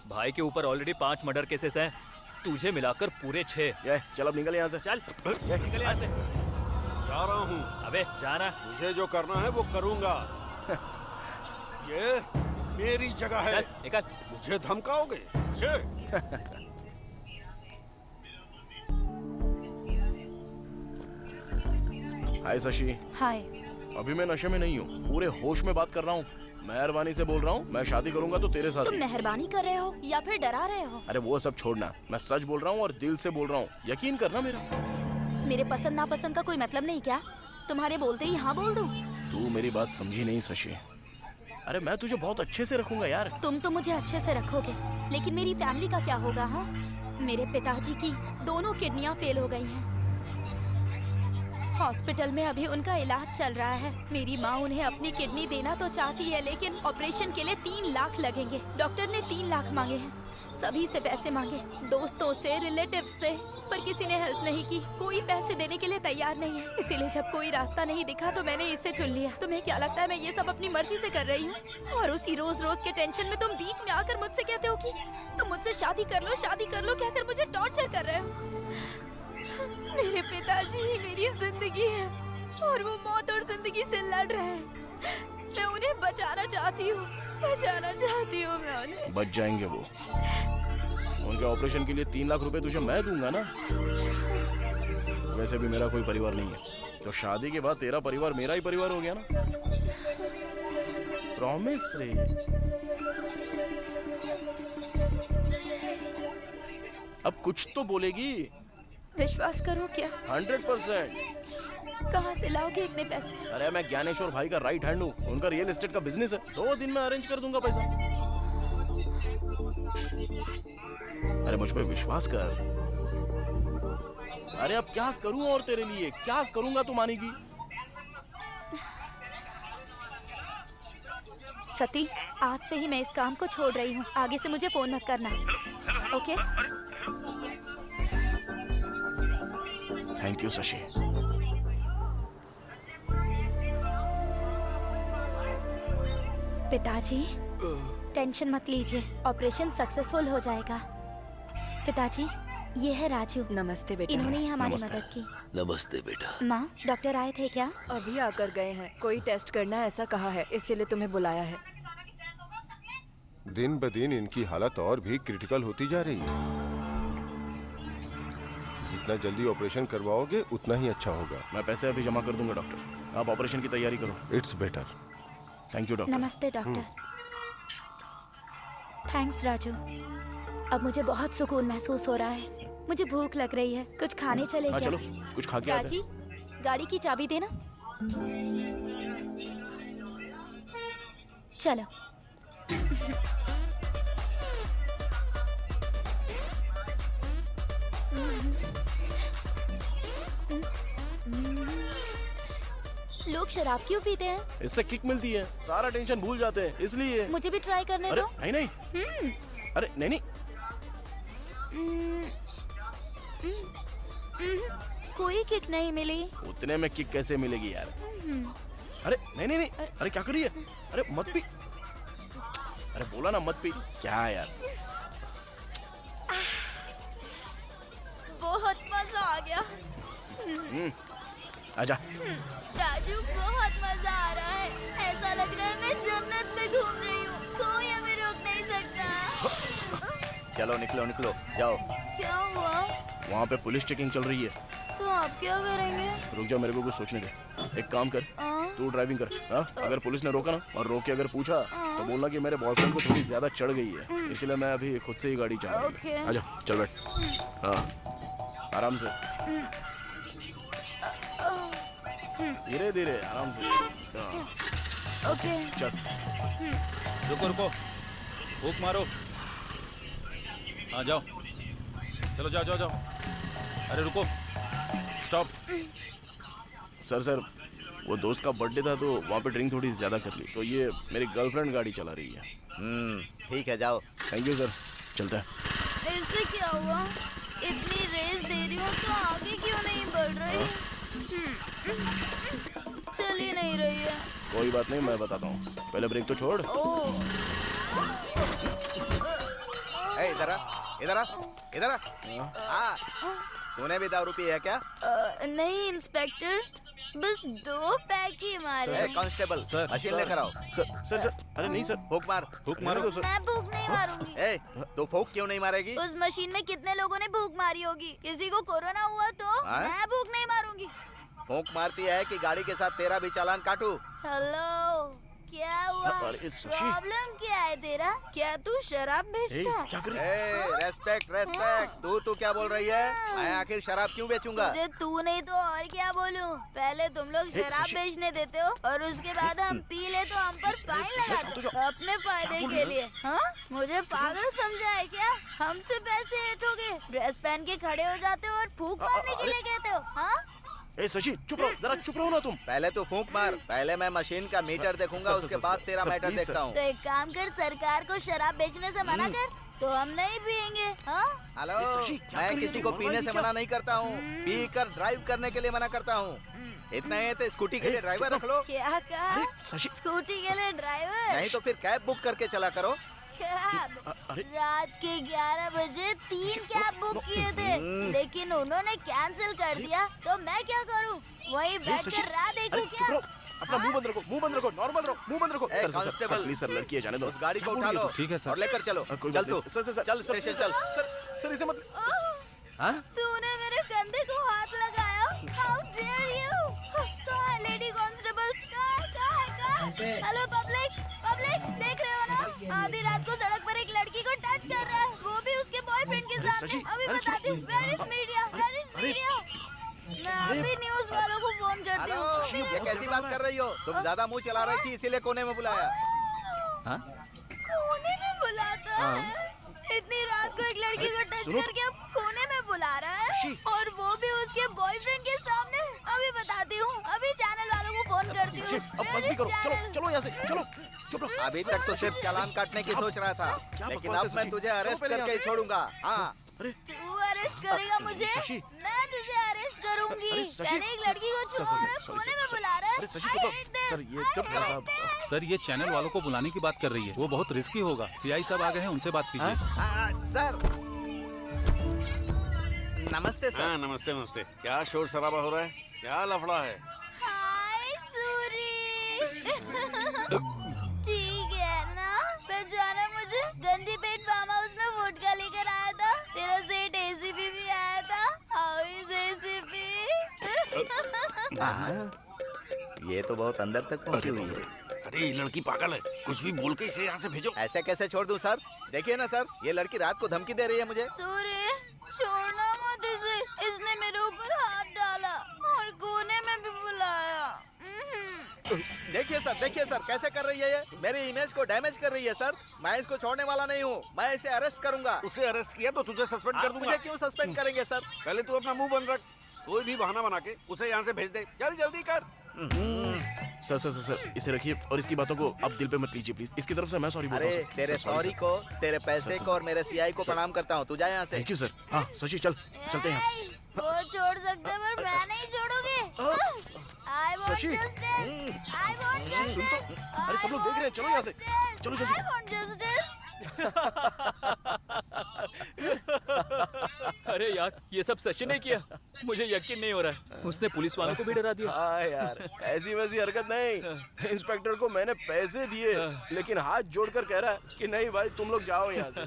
भाई के ऊपर ऑलरेडी 5 मर्डर केसेस हैं, तुझे मिलाकर पूरे 6। चल अब निकल यहाँ से। चल निकल यहाँ से। जा रहा हूँ। अबे जाना। मुझे जो करना है वो करूँगा। ये मेरी जगह है। निकल। मुझे धमकाओगे? हाय शशि। हाय। अभी मैं नशे में नहीं हूँ, पूरे होश में बात कर रहा हूँ। मेहरबानी से बोल रहा हूँ, मैं शादी करूंगा तो तेरे साथ। तुम मेहरबानी कर रहे हो या फिर डरा रहे हो? अरे वो सब छोड़ना, मैं सच बोल रहा हूँ और दिल से बोल रहा हूँ, यकीन करना मेरा। मेरे पसंद नापसंद का कोई मतलब नहीं क्या? तुम्हारे बोलते ही हाँ बोल दूं? तू मेरी बात समझी नहीं शशि। अरे मैं तुझे बहुत अच्छे से रखूंगा यार। तुम तो मुझे अच्छे से रखोगे, लेकिन मेरी फैमिली का क्या होगा? हाँ, मेरे पिताजी की दोनों किडनियां फेल हो गई हैं। हॉस्पिटल में अभी उनका इलाज चल रहा है। मेरी माँ उन्हें अपनी किडनी देना तो चाहती है, लेकिन ऑपरेशन के लिए 3 लाख लगेंगे। डॉक्टर ने 3 लाख मांगे हैं। सभी से पैसे मांगे, दोस्तों से, रिलेटिव्स से, पर किसी ने हेल्प नहीं की। कोई पैसे देने के लिए तैयार नहीं है। इसीलिए जब कोई रास्ता नहीं दिखा तो मैंने इसे चुन लिया। तुम्हें क्या लगता है मैं ये सब अपनी मर्जी से कर रही हूँ? और उसी रोज रोज के टेंशन में तुम बीच में आकर मुझसे कहते हो कि तुम मुझसे शादी कर लो, शादी कर लो, कहकर मुझे टॉर्चर कर रहे हो। मेरे पिताजी ही मेरी जिंदगी है और वो मौत और जिंदगी से लड़ रहे हैं। मैं उन्हें बचाना चाहती हूँ, बचाना चाहती हूँ मैं उन्हें। बच जाएंगे वो। उनके ऑपरेशन के लिए 3 लाख रुपए तुझे मैं दूंगा ना। वैसे भी मेरा कोई परिवार नहीं है, तो शादी के बाद तेरा परिवार मेरा ही परिवार हो गया ना। प्रॉमिस रे। अब कुछ तो बोलेगी। विश्वास करो क्या? 100%। कहाँ से लाओगे इतने पैसे? अरे मैं ज्ञानेश्वर भाई का राइट हैंड हूँ, उनका रियल एस्टेट का बिजनेस है। 2 दिन में अरेंज कर दूंगा पैसा। अरे मुझ पे विश्वास कर। अरे अब क्या करूं और तेरे लिए क्या करूंगा तू मानेगी? सती, आज से ही मैं इस काम को छोड़ रही हूँ। आगे से मुझे फोन मत करना, ओके? Thank you Shashi. पिताजी, टेंशन मत लीजिए, ऑपरेशन सक्सेसफुल हो जाएगा। पिताजी, ये है राजू। नमस्ते बेटा। इन्होंने ही हमारी मदद की। नमस्ते बेटा। माँ, डॉक्टर आए थे क्या? अभी आकर गए हैं। कोई टेस्ट करना ऐसा कहा है, इसीलिए तुम्हें बुलाया है। दिन ब दिन इनकी हालत और भी क्रिटिकल होती जा रही है। जितना जल्दी ऑपरेशन करवाओगे उतना ही अच्छा होगा। मैं पैसे अभी जमा कर दूंगा डॉक्टर, आप ऑपरेशन की तैयारी करो। It's better. Thank you doctor. नमस्ते डॉक्टर। थैंक्स राजू। अब मुझे बहुत सुकून महसूस हो रहा है। मुझे भूख लग रही है, कुछ खाने चले हाँ, क्या? चलो कुछ खा के आते राजी, गाड़ी की चाबी देना। चलो। लोग शराब क्यों पीते हैं? इससे किक मिलती है, सारा टेंशन भूल जाते हैं, इसलिए। मुझे भी ट्राई करने अरे दो। नहीं नहीं। अरे नहीं नहीं। कोई किक नहीं मिली। उतने में किक कैसे मिलेगी यार? अरे नहीं नहीं नहीं। अरे क्या कर रही है? अरे मत पी। अरे बोला ना मत पी। क्या यार? बहुत मजा आ गया। आजा। राजू बहुत मजा आ रहा है, ऐसा लग रहा है मैं जन्नत में घूम रही हूँ, कोई हमें रोक नहीं सकता। चलो निकलो निकलो जाओ। क्या हुआ? वहाँ पे पुलिस चेकिंग चल रही है। तो आप क्या करेंगे? रुक जा, मेरे को कुछ सोचने दे। एक काम कर, तू ड्राइविंग कर। हाँ, अगर पुलिस ने रोका ना और रोक के अगर पूछा तो बोलना कि मेरे बॉयफ्रेंड को थोड़ी ज्यादा चढ़ गई है, इसलिए मैं अभी खुद से ही गाड़ी चला रही हूँ। आजा, चल बैठ। हाँ, आराम से, धीरे धीरे, आराम से। ओके। चल। रुको रुको, हुक मारो। हाँ जाओ, चलो जाओ जाओ जाओ। अरे रुको, स्टॉप। सर वो दोस्त का बर्थडे था तो वहाँ पे ड्रिंक थोड़ी ज्यादा कर ली, तो ये मेरी गर्लफ्रेंड गाड़ी चला रही है। ठीक है जाओ। थैंक यू सर, चलता है। इससे क्या हुआ? इतनी रेस दे रही हूँ तो आगे क्यों नहीं बढ़ रही? चल ही नहीं रही है। कोई बात नहीं, मैं बताता हूँ, पहले ब्रेक तो छोड़। इधर आ, इधर आ, इधर आ। तूने भी दारू पी है क्या? नहीं इंस्पेक्टर, बस 2 पैक ही मारे। कांस्टेबल, मशीन लेकर आओ। सर, अरे नहीं सर, फूक मार। फूक मारो तो सर। मैं भूख नहीं मारूंगी। तो फूक क्यों नहीं मारेगी? उस मशीन में कितने लोगों ने भूख मारी होगी? किसी को कोरोना हुआ तो मैं भूख नहीं मारूंगी। फूक मारती है कि गाड़ी के साथ तेरा भी चालान काटूं? हेलो, क्या हुआ? प्रॉब्लम क्या है तेरा? क्या तू शराब बेचता है? क्या कर रही है? Respect respect. तू क्या बोल रही है? मैं आखिर शराब क्यों बेचूंगा? मुझे तू नहीं तो और क्या बोलूं? पहले तुम लोग शराब बेचने देते हो और उसके बाद हम पी ले तो हम पर फाइन लगाते हो अपने फायदे के लिए। हाँ, मुझे पागल समझा है क्या? हमसे पैसे ऐठोगे, ड्रेस पहन के खड़े हो जाते हो और फूंक मारने के लिए कहते हो? हाँ, शशि चुप रहो, जरा चुप रहो ना तुम। पहले तो फूंक मार, पहले मैं मशीन का मीटर देखूंगा, उसके बाद तेरा मैटर देखता हूँ। तो एक काम कर, सरकार को शराब बेचने से मना कर तो हम नहीं पियेंगे। हाँ, हेलो, मैं किसी को पीने से मना नहीं करता हूँ, पी कर ड्राइव करने के लिए मना करता हूँ। इतना है तो स्कूटी के लिए ड्राइवर रख लो। क्या कहा? स्कूटी के लिए ड्राइवर? नहीं तो फिर कैब बुक करके चला करो। रात के 11 बजे 3 कैब बुक किए थे, लेकिन उन्होंने कैंसिल कर दिया, तो मैं क्या करूं? वहीं बैठकर रात देखूं क्या? अपना मुंह बंद रखो, मुंह बंद रखो, नॉर्मल रखो, मुंह बंद रखो। सर प्लीज सर, लड़की है, जाने दो। उस गाड़ी को उठा लो। ठीक है सर। और लेकर चलो। चल तू। सर चल स्टेशन चल। सर इसे मत। तूने मेरे कंधे को हाथ लगाया। How dare you? कहाँ है लेडी कांस्टेबल? कहाँ? हेलो पब्लिक, देख रहे हो ना? आधी रात को सड़क पर एक लड़की को टच कर रहा है, वो भी उसके बॉयफ्रेंड के साथ। अभी बताती हूँ। Where is media? मैं अभी न्यूज़ वालों को फोन करती हूँ। ये कैसी बात कर रही हो? तुम ज्यादा मुंह चला रही थी, इसीलिए कोने में बुलाया। कोने में बुलाता है? इतनी रात को एक लड़की को टच करके अब कोने में बुला रहा है, और वो भी उसके बॉयफ्रेंड के सामने। अभी बताती हूँ, अभी चैनल वालों को फोन करती हूँ। अब बस भी करो, चलो यहाँ से, चलो चुप रहो। अभी तक तो सिर्फ चालान काटने की सोच रहा था, लेकिन अब मैं तुझे अरेस्ट करके ही छोड़ूंगा। हाँ, तू अरेस्ट करेगा मुझे? मैं तुझे अरेस्ट करूंगी। पहले एक लड़की को छुआ और कोने में बुला रहा है। सर ये चैनल वालों को बुलाने की बात कर रही है, वो बहुत रिस्की होगा। सीआई साहब आ गए हैं, उनसे बात कीजिए। सर नमस्ते सर। नमस्ते नमस्ते। क्या शोर शराबा हो रहा है? क्या लफड़ा है? हाय सूरी। ठीक है ना? पहचाना मुझे? गंदी पेट फार्म हाउस में वोडका लेकर आया था। तेरा सेठ एसीपी भी आया था। How is ACP? ये तो बहुत अंदर तक पहुंची हुई है। अरे ये लड़की पागल है, कुछ भी बोल के इसे यहाँ से भेजो। ऐसे कैसे छोड़ दूं सर? देखिए ना सर, ये लड़की रात को धमकी दे रही है मुझे। सूर्य, छोड़ना मत इसे। इसने मेरे ऊपर हाथ डाला और कोने में भी बुलाया। देखिए सर कैसे कर रही है ये? मेरी इमेज को डैमेज कर रही है सर। मैं इसको छोड़ने वाला नहीं हूँ, मैं इसे अरेस्ट करूंगा। उसे अरेस्ट किया तो तुझे सस्पेंड कर दूंगा। मुझे क्यों सस्पेंड करेंगे सर? पहले तू अपना मुंह बंद रख, कोई भी बहाना बना के उसे यहाँ से भेज दे। चल जल्दी कर। सर इसे रखिए और इसकी बातों को अब दिल पे मत लीजिए प्लीज। इसकी तरफ से मैं सॉरी बोलता हूँ। अरे तेरे सॉरी को, तेरे पैसे को और मेरे सीआई को प्रणाम करता हूँ। तू जा यहाँ से। Thank you sir. हाँ शशि चलते हैं यहाँ से। वो छोड़ सकते हैं पर मैं नहीं छोड़ूंगी। I want justice. I want justice. सुन तो, अरे सब लोग देख रहे हैं, चलो यहाँ से, चलो जल्दी। I want justice. अरे यार, ये सब सचिन ने किया। मुझे यकीन नहीं हो रहा है। उसने पुलिस वालों को भी डरा दिया। हाँ यार, ऐसी वैसी हरकत नहीं। इंस्पेक्टर को मैंने पैसे दिए, लेकिन हाथ जोड़कर कह रहा है कि नहीं भाई तुम लोग जाओ यहाँ से।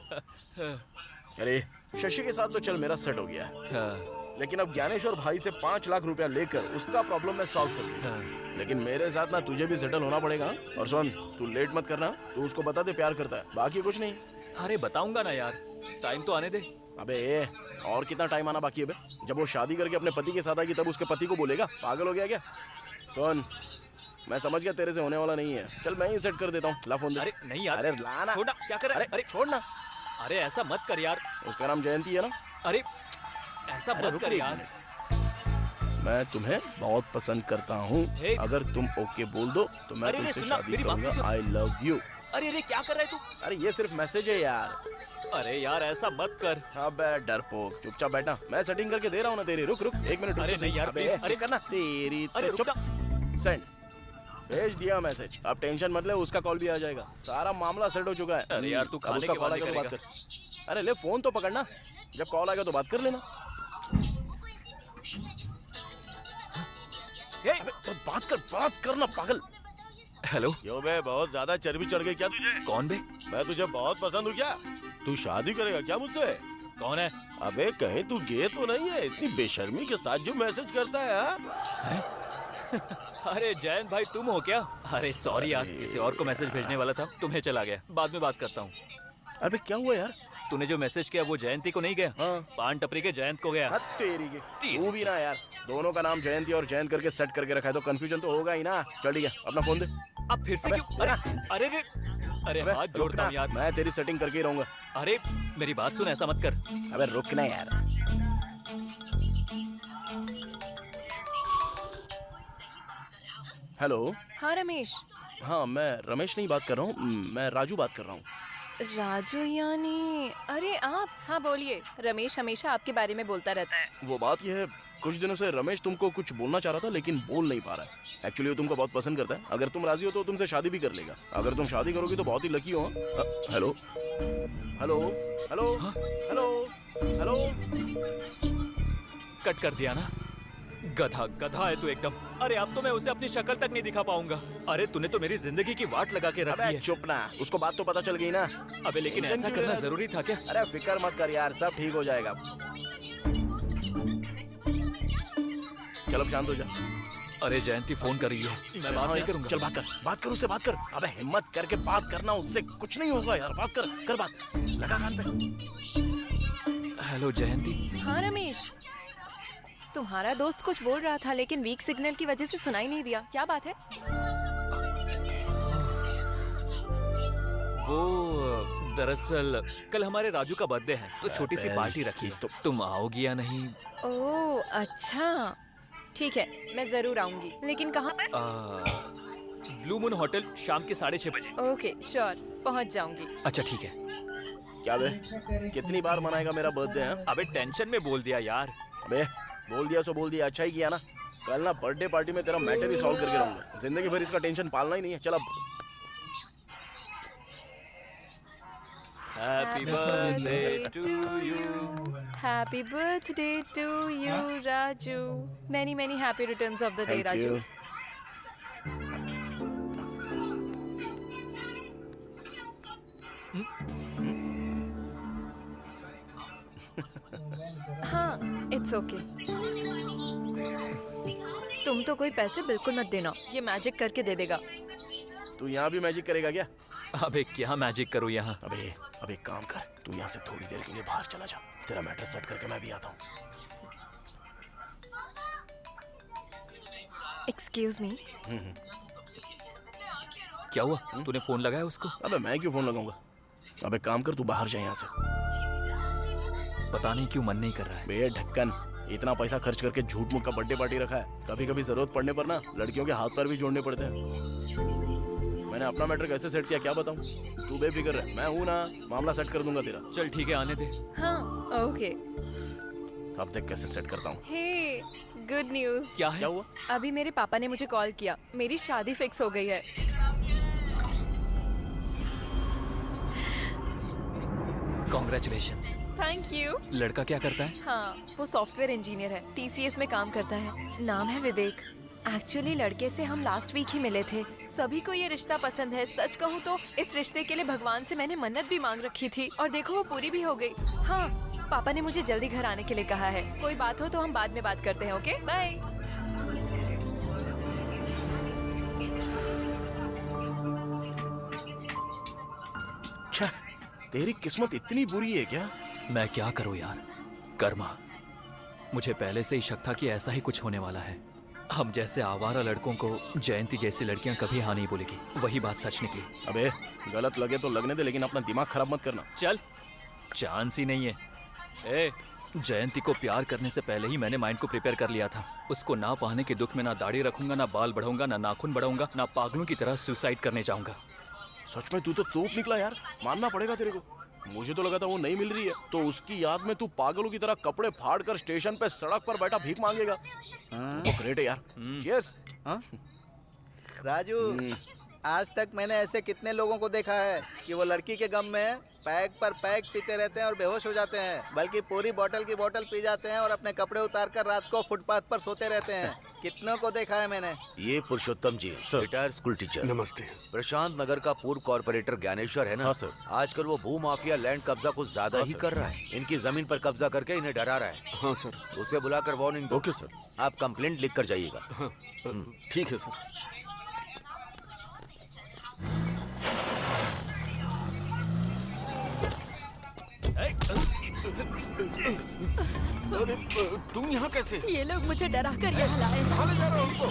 अरे शशि के साथ तो चल मेरा सेट हो गया है। लेकिन अब ज्ञानेश्वर भाई से 5 लाख रुपया लेकर उसका प्रॉब्लम मैं सॉल्व कर दूंगा। लेकिन मेरे साथ ना तुझे भी सेटल होना पड़ेगा। और सुन, तू लेट मत करना। तू उसको बता दे प्यार करता है, बाकी कुछ नहीं। अरे बताऊंगा ना यार, टाइम तो आने दे। अबे और कितना टाइम आना बाकी है बे? जब वो शादी करके अपने पति के साथ आएगी तब उसके पति को बोलेगा? पागल हो गया क्या? सुन, मैं समझ गया तेरे से होने वाला नहीं है। चल मैं ही सेट कर देता हूँ। ला फोन दे। अरे नहीं यार, अरे ला ना। छोड़ना, क्या कर रहा है? अरे छोड़ना। अरे ऐसा मत कर यार। उसका नाम जयंती है ना? अरे ऐसा मत कर यार। मैं तुम्हें बहुत पसंद करता हूँ। अगर तुम ओके बोल दो तो मैं तुमसे शादी करूंगा। आई लव यू। अरे अरे क्या कर रहा है तू? अरे ये सिर्फ मैसेज है यार। अरे यार ऐसा मत कर। अबे डरपोक, चुपचाप बैठा। मैं सेटिंग करके दे रहा हूँ ना तेरी। रुक 1 मिनट। अरे नहीं यार, अरे करना तेरी। अरे चुप। सेंड। भेज दिया मैसेज। अब टेंशन मत ले, उसका कॉल भी आ जाएगा। सारा मामला सेट हो चुका है। अरे यार तू खाने उसका के कॉल बाद आएगा तो बात कर। अरे ले फोन तो पकड़ना। जब कॉल आएगा तो बात कर लेना। बात करना पागल। हेलो। यो बे, बहुत ज्यादा चर्बी चढ़ गई क्या तुझे? कौन बे? मैं तुझे बहुत पसंद हूँ क्या? तू शादी करेगा क्या मुझसे? कौन है? अबे कहीं तू गे तो नहीं है? इतनी बेशर्मी के साथ जो मैसेज करता है, हाँ? अरे जयंत भाई तुम हो क्या? अरे सॉरी यार, किसी और को मैसेज भेजने वाला था, तुम्हें चला गया। बाद में बात करता हूँ। अबे क्या हुआ यार? तूने जो मैसेज किया वो जयंती को नहीं गया? हाँ। पान टपरी के जयंत को गया। तेरी के तू भी ना यार। दोनों का नाम जयंती और जयंत करके सेट करके रखा है तो कंफ्यूजन तो होगा ही ना। चल ठीक है, अपना फोन दे। अब फिर से क्यों? अरे अरे हाथ जोड़ता हूँ यार। मैं तेरी सेटिंग करके ही रहूंगा। अरे मेरी बात सुन, ऐसा मत कर। अबे रुक ना यार। हेलो। हाँ रमेश। हाँ मैं रमेश नहीं बात कर रहा हूँ, मैं राजू बात कर रहा हूँ। राजू यानी? अरे आप? हाँ बोलिए। रमेश हमेशा आपके बारे में बोलता रहता है। वो बात यह है, कुछ दिनों से रमेश तुमको कुछ बोलना चाह रहा था लेकिन बोल नहीं पा रहा है। एक्चुअली वो तुमको बहुत पसंद करता है। अगर तुम राजी हो तो तुमसे शादी भी कर लेगा। अगर तुम शादी करोगी तो बहुत ही लकी हो। Hello hello hello hello hello. Cut कर दिया ना? गधा गधा है तू एकदम। अरे अब तो मैं उसे अपनी शक्ल तक नहीं दिखा पाऊंगा। अरे तूने तो मेरी जिंदगी की वाट लगा के रख दी है। चुप ना, उसको बात तो पता चल गई ना। अबे लेकिन ऐसा करना जरूरी था क्या? अरे फिक्र मत कर यार, सब ठीक हो जाएगा। चलो शांत हो जा। अरे जयंती फोन कर रही है, मैं बात नहीं करूंगा। चल बात कर उससे बात कर। अबे हिम्मत करके बात करना, उससे कुछ नहीं होगा यार। बात कर बात। लगा कान पे। हेलो जयंती। हाँ रमेश, तुम्हारा दोस्त कुछ बोल रहा था लेकिन वीक सिग्नल की वजह से सुनाई नहीं दिया। क्या बात है? वो दरअसल कल हमारे राजू का बर्थडे है तो छोटी सी पार्टी रखी है। तो तुम आओगी या नहीं? ओह अच्छा, ठीक है मैं जरूर आऊंगी। लेकिन कहाँ पर? ब्लू मून होटल, शाम के 6:30 बजे। ओके श्योर, पहुँच जाऊंगी। अच्छा ठीक है। क्या बे, कितनी बार मनाएगा मेरा बर्थडे है? अबे टेंशन में बोल दिया यार। अबे बोल दिया सो बोल दिया, अच्छा ही किया ना। कल ना बर्थडे पार्टी में तेरा मैटर ही सॉल्व करके रहूंगा। जिंदगी भर इसका टेंशन पालना ही नहीं है। चल अब। Happy birthday to you. Happy birthday to you Raju. Many many happy returns of the day Raju. हाँ इट्स ओके। तुम तो कोई पैसे बिल्कुल मत देना, ये मैजिक करके दे देगा। तू यहाँ भी मैजिक करेगा क्या? अबे क्या मैजिक करूँ यहाँ? अबे एक काम कर, तू यहाँ से थोड़ी देर के लिए बाहर चला जा। तेरा मैटर सेट करके मैं भी आता हूँ। Excuse me. क्या हुआ? तूने फोन लगाया उसको? अबे मैं क्यों फोन लगाऊंगा? अबे काम कर, तू बाहर जा यहाँ से। पता नहीं क्यों मन नहीं कर रहा है। बे ढक्कन, इतना पैसा खर्च करके झूठ मूठ का बर्थडे पार्टी रखा है। कभी कभी जरूरत पड़ने पर ना लड़कियों के हाथ पैर भी जोड़ने पड़ते हैं। मैंने अपना मैटर कैसे सेट किया क्या बताऊं? तू बेफिक्र रह, मैं हूं ना, मामला सेट कर दूंगा तेरा। चल ठीक है, आने दे। हाँ ओके। अब देख कैसे सेट करता हूँ। हे गुड न्यूज। क्या है? क्या हुआ? अभी मेरे पापा ने मुझे कॉल किया, मेरी शादी फिक्स हो गई है। कॉन्ग्रेचुलेशंस। Thank you. लड़का क्या करता है? हाँ, वो सॉफ्टवेयर इंजीनियर है, TCS में काम करता है। नाम है विवेक। एक्चुअली लड़के से हम लास्ट वीक ही मिले थे। सभी को ये रिश्ता पसंद है। सच कहूँ तो इस रिश्ते के लिए भगवान से मैंने मन्नत भी मांग रखी थी और देखो वो पूरी भी हो गई। हाँ, पापा ने मुझे जल्दी घर आने के लिए कहा है। कोई बात हो तो हम बाद में बात करते हैं। Okay, bye. अच्छा, तेरी किस्मत इतनी बुरी है क्या? मैं क्या करूं यार, कर्मा। मुझे पहले से ही शक था कि ऐसा ही कुछ होने वाला है। हम जैसे आवारा लड़कों को जयंती जैसी लड़कियां कभी हाँ नहीं बोलेगी। वही बात सच निकली। अबे गलत लगे तो लगने दे, लेकिन अपना दिमाग खराब मत करना। चल, चांस ही नहीं है। ए, जयंती को प्यार करने से पहले ही मैंने माइंड को प्रिपेयर कर लिया था। उसको ना पाने के दुख में ना दाढ़ी रखूंगा, ना बाल बढ़ाऊंगा, ना नाखून बढ़ाऊंगा, ना पागलों की तरह सुसाइड करने जाऊंगा। सच में तू तो तोप निकला यार, मानना पड़ेगा तेरे को। मुझे तो लगा था वो नहीं मिल रही है, तो उसकी याद में तू पागलों की तरह कपड़े फाड़ कर स्टेशन पे सड़क पर बैठा भीख मांगेगा। वो ग्रेट है यार। यस। राजू, आज तक मैंने ऐसे कितने लोगों को देखा है कि वो लड़की के गम में पैक पर पैक पीते रहते हैं और बेहोश हो जाते हैं, बल्कि पूरी बोतल की बोतल पी जाते हैं और अपने कपड़े उतारकर रात को फुटपाथ पर सोते रहते हैं। कितनों को देखा है मैंने। ये पुरुषोत्तम जी, रिटायर स्कूल टीचर। नमस्ते। प्रशांत नगर का पूर्व कॉर्पोरेटर ज्ञानेश्वर है ना? हाँ सर। आजकल वो भू माफिया लैंड कब्जा कुछ ज्यादा ही कर रहा है। इनकी जमीन पर कब्जा करके इन्हें डरा रहा है। हाँ सर। उसे बुलाकर वार्निंग दो। Okay sir. आप कंप्लेंट लिख कर जाइएगा। हाँ, ठीक है सर। अरे तुम यहाँ कैसे? ये लोग मुझे डरा कर यहाँ लाए। कहाँ जा रहे हो उनको?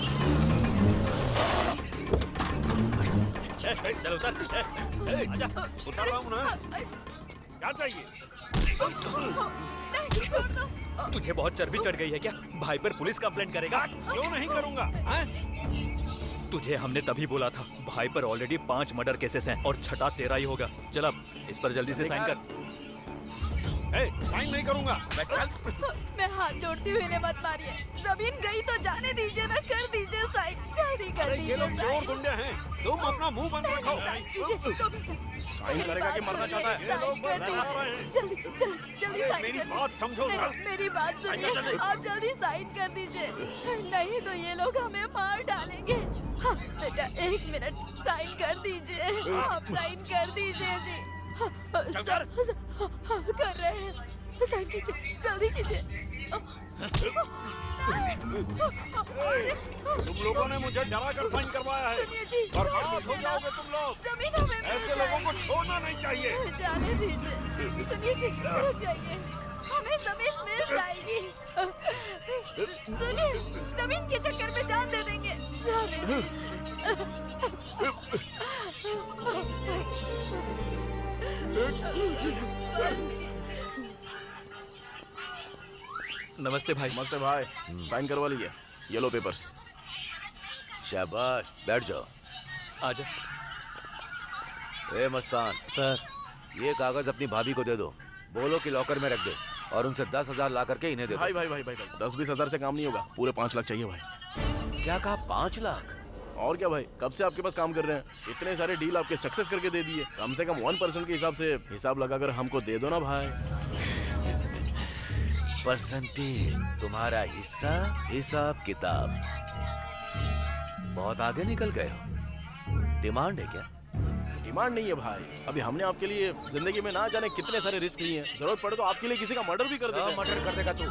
चलो उतर। आजा। उतर रहा हूँ ना। क्या चाहिए? तुझे बहुत चर्बी चढ़ गई है क्या? भाई पर पुलिस कंप्लेंट करेगा? क्यों नहीं करूँगा? तुझे हमने तभी बोला था, भाई पर ऑलरेडी 5 मर्डर केसेस हैं और छठा तेरा ही होगा। चल अब इस पर जल्दी से साइन कर। साइन नहीं करूँगा। मैं हाथ जोड़ती हुई इन्हें मत मारिए। जमीन गई तो जाने दीजिए ना, कर दीजिए साइन। जल्दी कर दीजिए। ये लोग चोर गुंडे हैं, तुम अपना मुंह बंद रखो। साइन करेगा कि मरना चाहता है? ये लोग मरना चाह रहे हैं। जल्दी जल्दी जल्दी साइन मेरी कर बात समझो ना। मेरी बात सुनिए, आप जल्दी साइन कर दीजिए, नहीं तो ये लोग हमें मार डालेंगे। हाँ, बेटा 1 मिनट, साइन कर दीजिए। आप साइन कर दीजिए जी। कर रहे हैं, साइन कीजिए, जल्दी कीजिए। तुम लोगों ने मुझे डरा कर साइन करवाया है। सुनिए जी, बर्बाद हो जाओगे तुम लोग। जमीन हमें मिल ऐसे लोगों को जाएगी। छोड़ना नहीं चाहिए। जाने दीजिए। सुनिए जी, रुक जाइए, हमें जमीन मिल जाएगी। सुनिए, जमीन के चक्कर में जान दे देंगे। जाने दीजिए। नमस्ते भाई। नमस्ते भाई। साइन करवा लीजिए, येलो पेपर्स। शाबाश, बैठ जाओ। आजा। ए मस्तान सर, ये कागज अपनी भाभी को दे दो। बोलो कि लॉकर में रख दे और उनसे 10,000 ला करके इन्हें दे दो। भाई भाई भाई भाई 10-20 हजार से काम नहीं होगा, पूरे 5 लाख चाहिए भाई। क्या कहा? 5 लाख? और क्या भाई, कब से आपके पास काम कर रहे हैं, इतने सारे डील आपके सक्सेस करके दे दिए। कम से कम 1% के हिसाब से हिसाब लगाकर हमको दे दो ना भाई। परसेंटेज तुम्हारा हिस्सा, हिसाब किताब। बहुत आगे निकल गए हो। डिमांड है क्या? डिमांड नहीं है भाई, अभी हमने आपके लिए जिंदगी में ना जाने कितने सारे रिस्क लिए हैं। जरूरत पड़े तो आपके लिए किसी का मर्डर भी कर देंगे। मर्डर कर देगा तू?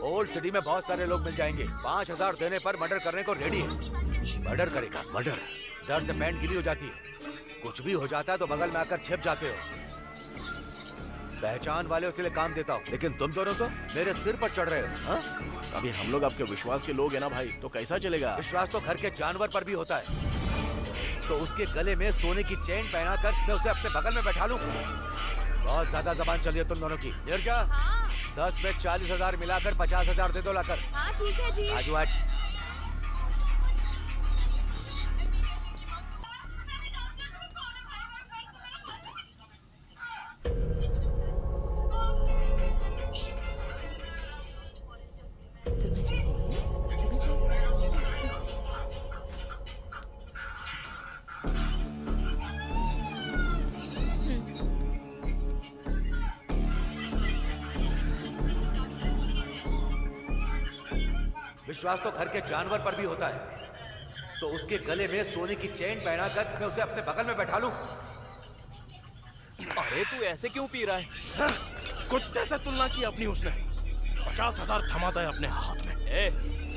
ओल्ड सिटी में बहुत सारे लोग मिल जाएंगे। 5,000 देने पर मर्डर करने को रेडी है। मर्डर करेगा? मर्डर डर से पैंट गीली हो जाती है। कुछ भी हो जाता है तो बगल में आकर छिप जाते हो। पहचान वाले उसके लिए काम देता हूँ, लेकिन तुम दोनों तो मेरे सिर पर चढ़ रहे हो। हाँ? अभी हम लोग आपके विश्वास के लोग हैं ना भाई, तो कैसा चलेगा? विश्वास तो घर के जानवर पर भी होता है। तो उसके गले में सोने की चेन पहनाकर मैं उसे अपने बगल में बैठा लूं? बहुत ज्यादा जबान चली है तुम दोनों की। निर्जा, 10 में 40,000 मिलाकर 50,000 दे दो लाकर। हाँ ठीक है जी। आजू आज। तुम्हें चाहिए? तुम्हें चाहिए? विश्वास तो घर के जानवर पर भी होता है। तो उसके गले में सोने की चेन पहनाकर मैं उसे अपने बगल में बैठा लूं? अरे तू ऐसे क्यों पी रहा है? कुत्ते से तुलना की अपनी उसने। 50,000 थमाता है अपने हाथ में।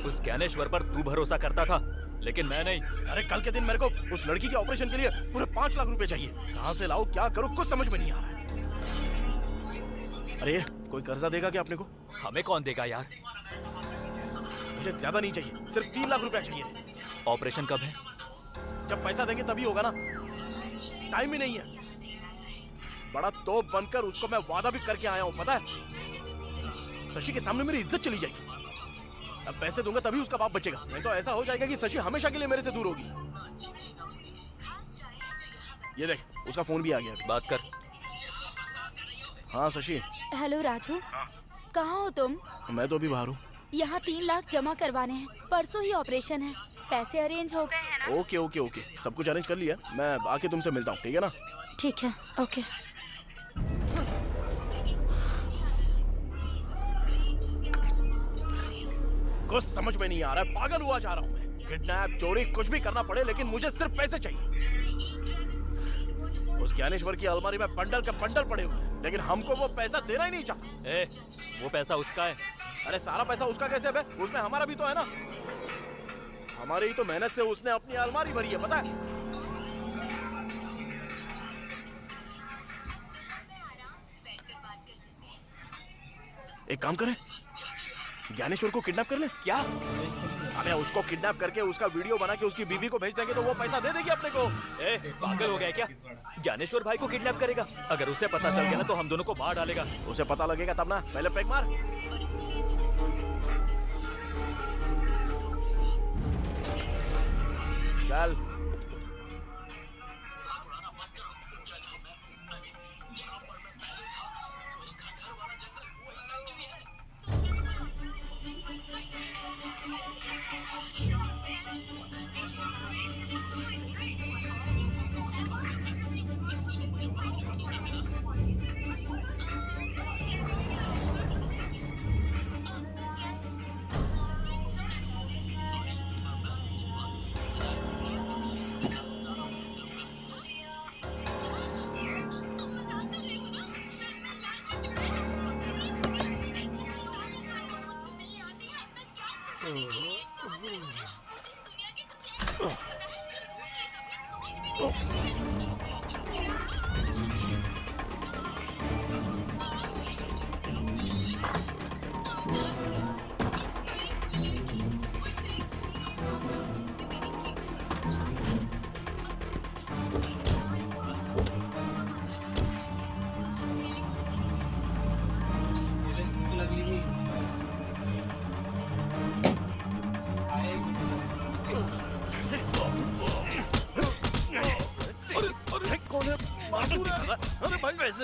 उस ज्ञानेश्वर पर तू भरोसा करता था, लेकिन मैं नहीं। अरे कल के दिन मेरे को उस लड़की के ऑपरेशन के लिए पूरे 5 लाख रुपए चाहिए। कहाँ से लाऊं, क्या करूं, कुछ समझ में नहीं आ रहा है। अरे कोई कर्जा देगा क्या अपने को? हमें कौन देगा यार? मुझे ज्यादा नहीं चाहिए, सिर्फ 3 लाख रुपया चाहिए। ऑपरेशन कब है? जब पैसा देंगे तभी होगा ना, टाइम ही नहीं है। बड़ा तोप बनकर उसको मैं वादा भी करके आया हूं, पता है? शशि के सामने मेरी इज्जत चली जाएगी। अब पैसे दूंगा तभी उसका बाप बचेगा, नहीं तो ऐसा हो जाएगा कि शशि हमेशा के लिए मेरे से दूर होगी। ये देख, उसका फोन भी आ गया। बात कर। हाँ शशि। हेलो राजू, कहाँ हो तुम? मैं तो अभी बाहर हूँ। यहाँ 3 लाख जमा करवाने हैं, परसों ही ऑपरेशन है। पैसे अरेंज हो गए हैं ना? ओके ओके ओके, सब कुछ अरेंज कर लिया। मैं आके तुमसे मिलता हूँ, ठीक है ना? ठीक है, ओके। कुछ समझ में नहीं आ रहा है, पागल हुआ जा रहा हूँ मैं। किडनैप, चोरी, कुछ भी करना पड़े, लेकिन मुझे सिर्फ पैसे चाहिए। उस ज्ञानेश्वर की अलमारी में बंडल के बंडल पड़े हुए हैं, लेकिन हमको वो पैसा देना ही नहीं चाहता। वो पैसा उसका है। अरे सारा पैसा उसका कैसे है? उसमें हमारा भी तो है ना। हमारी ही तो मेहनत से उसने अपनी अलमारी भरी है, पता है? एक काम करें, ज्ञानेश्वर को किडनैप कर ले। क्या? अबे उसको किडनैप करके उसका वीडियो बना के उसकी बीवी को भेज देंगे तो वो पैसा दे देगी अपने को। पागल हो गया क्या? ज्ञानेश्वर भाई को किडनैप करेगा? अगर उसे पता चल गया ना तो हम दोनों को मार डालेगा। उसे पता लगेगा तब ना, पहले पैक मार। चल।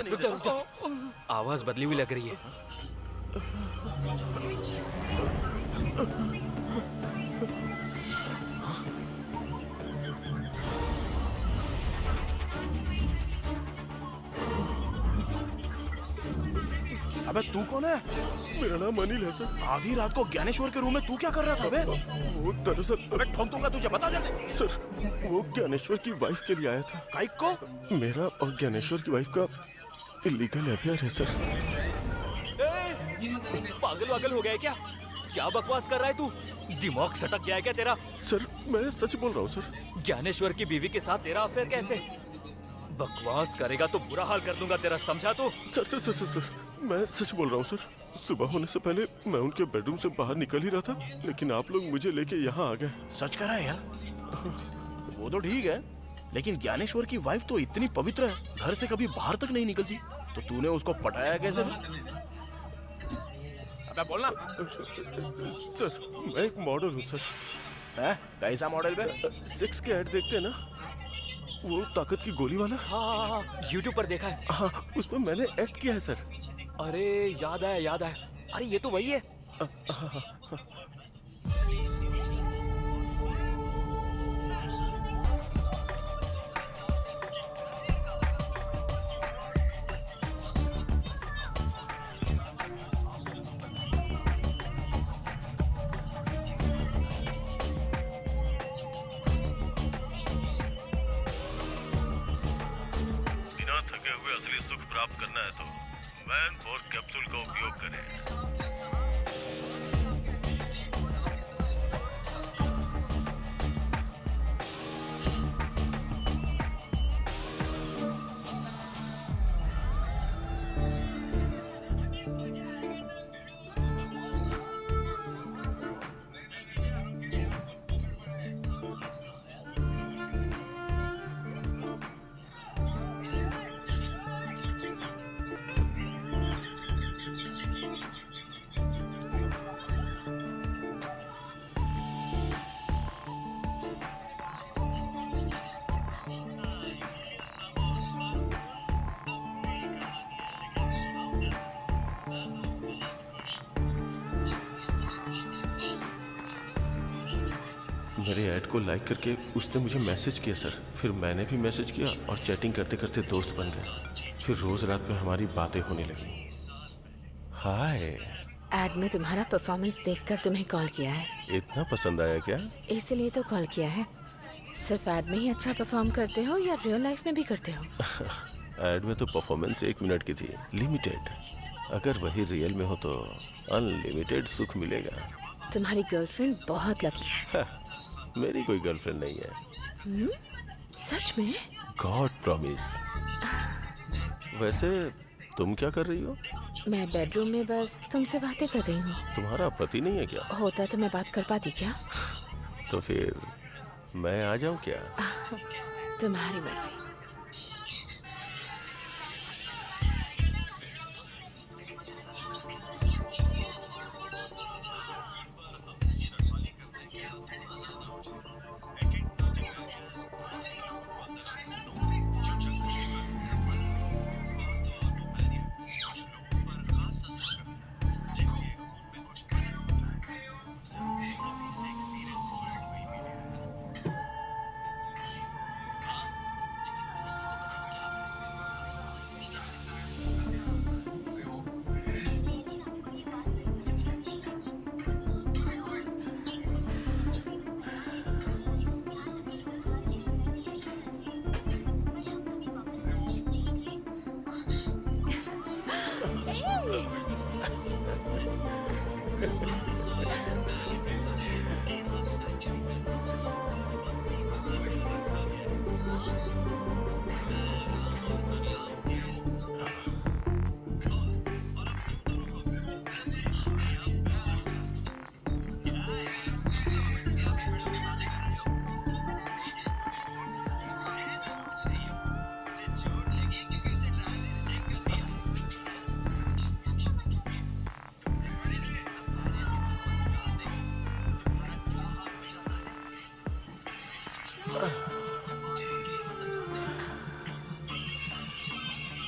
रुक जा। आवाज बदली हुई लग रही है। अबे तू कौन है? मेरा नाम अनिल है सर। आधी रात को ज्ञानेश्वर के रूम में तू क्या कर रहा था बे? वो दरअसल अबे ठोक दूंगा तुझे, बता जल्दी। सर, वो ज्ञानेश्वर की वाइफ के लिए आया था। काइक को? मेरा और ज्ञानेश्वर की वाइफ का इलीगल अफेयर है सर। पागल वागल हो गया है क्या? क्या बकवास कर रहा है तू? दिमाग सटक गया है क्या तेरा? सर मैं सच बोल रहा हूँ सर। ज्ञानेश्वर की बीवी के साथ तेरा अफेयर कैसे? बकवास करेगा तो बुरा हाल कर दूंगा तेरा, समझा तू? Sir sir sir sir sir मैं सच बोल रहा हूँ सर। सुबह होने से पहले मैं उनके बेडरूम से बाहर निकल ही रहा था, लेकिन आप लोग मुझे लेके यहाँ आ गए। सच कह रहा है यार? वो तो ठीक है, लेकिन ज्ञानेश्वर की वाइफ तो इतनी पवित्र है, घर से कभी बाहर तक नहीं निकलती, तो तूने उसको पटाया कैसे? अबे बोलना। सर मैं एक मॉडल हूँ सर। है? कैसा मॉडल पे? 6 के ऐड देखते हैं ना, वो ताकत की गोली वाला। हाँ, यूट्यूब पर देखा है। हाँ, उसमें मैंने एक्ट किया है सर। अरे याद आया। अरे ये तो वही है। प्राप्त करना है तो मैन 4 कैप्सूल का उपयोग करें। मेरे ऐड को लाइक करके उसने मुझे मैसेज किया सर। फिर मैंने भी मैसेज किया और चैटिंग करते करते दोस्त बन गए। फिर रोज रात में हमारी बातें होने लगी। हाय। एड में तुम्हारा परफॉर्मेंस देखकर तुम्हें कॉल किया है। इतना पसंद आया क्या? इसलिए तो कॉल किया है। सिर्फ एड में ही अच्छा परफॉर्म करते हो या रियल लाइफ में भी करते हो? एड में तो परफॉर्मेंस 1 मिनट की थी, लिमिटेड। अगर वही रियल में हो तो अनलिमिटेड सुख मिलेगा। तुम्हारी गर्लफ्रेंड बहुत लकी है। मेरी कोई गर्लफ्रेंड नहीं है। सच में? God promise. वैसे तुम क्या कर रही हो? मैं बेडरूम में बस तुमसे बातें कर रही हूँ। तुम्हारा पति नहीं है क्या? होता तो मैं बात कर पाती क्या? तो फिर मैं आ जाऊँ क्या? तुम्हारी मर्जी।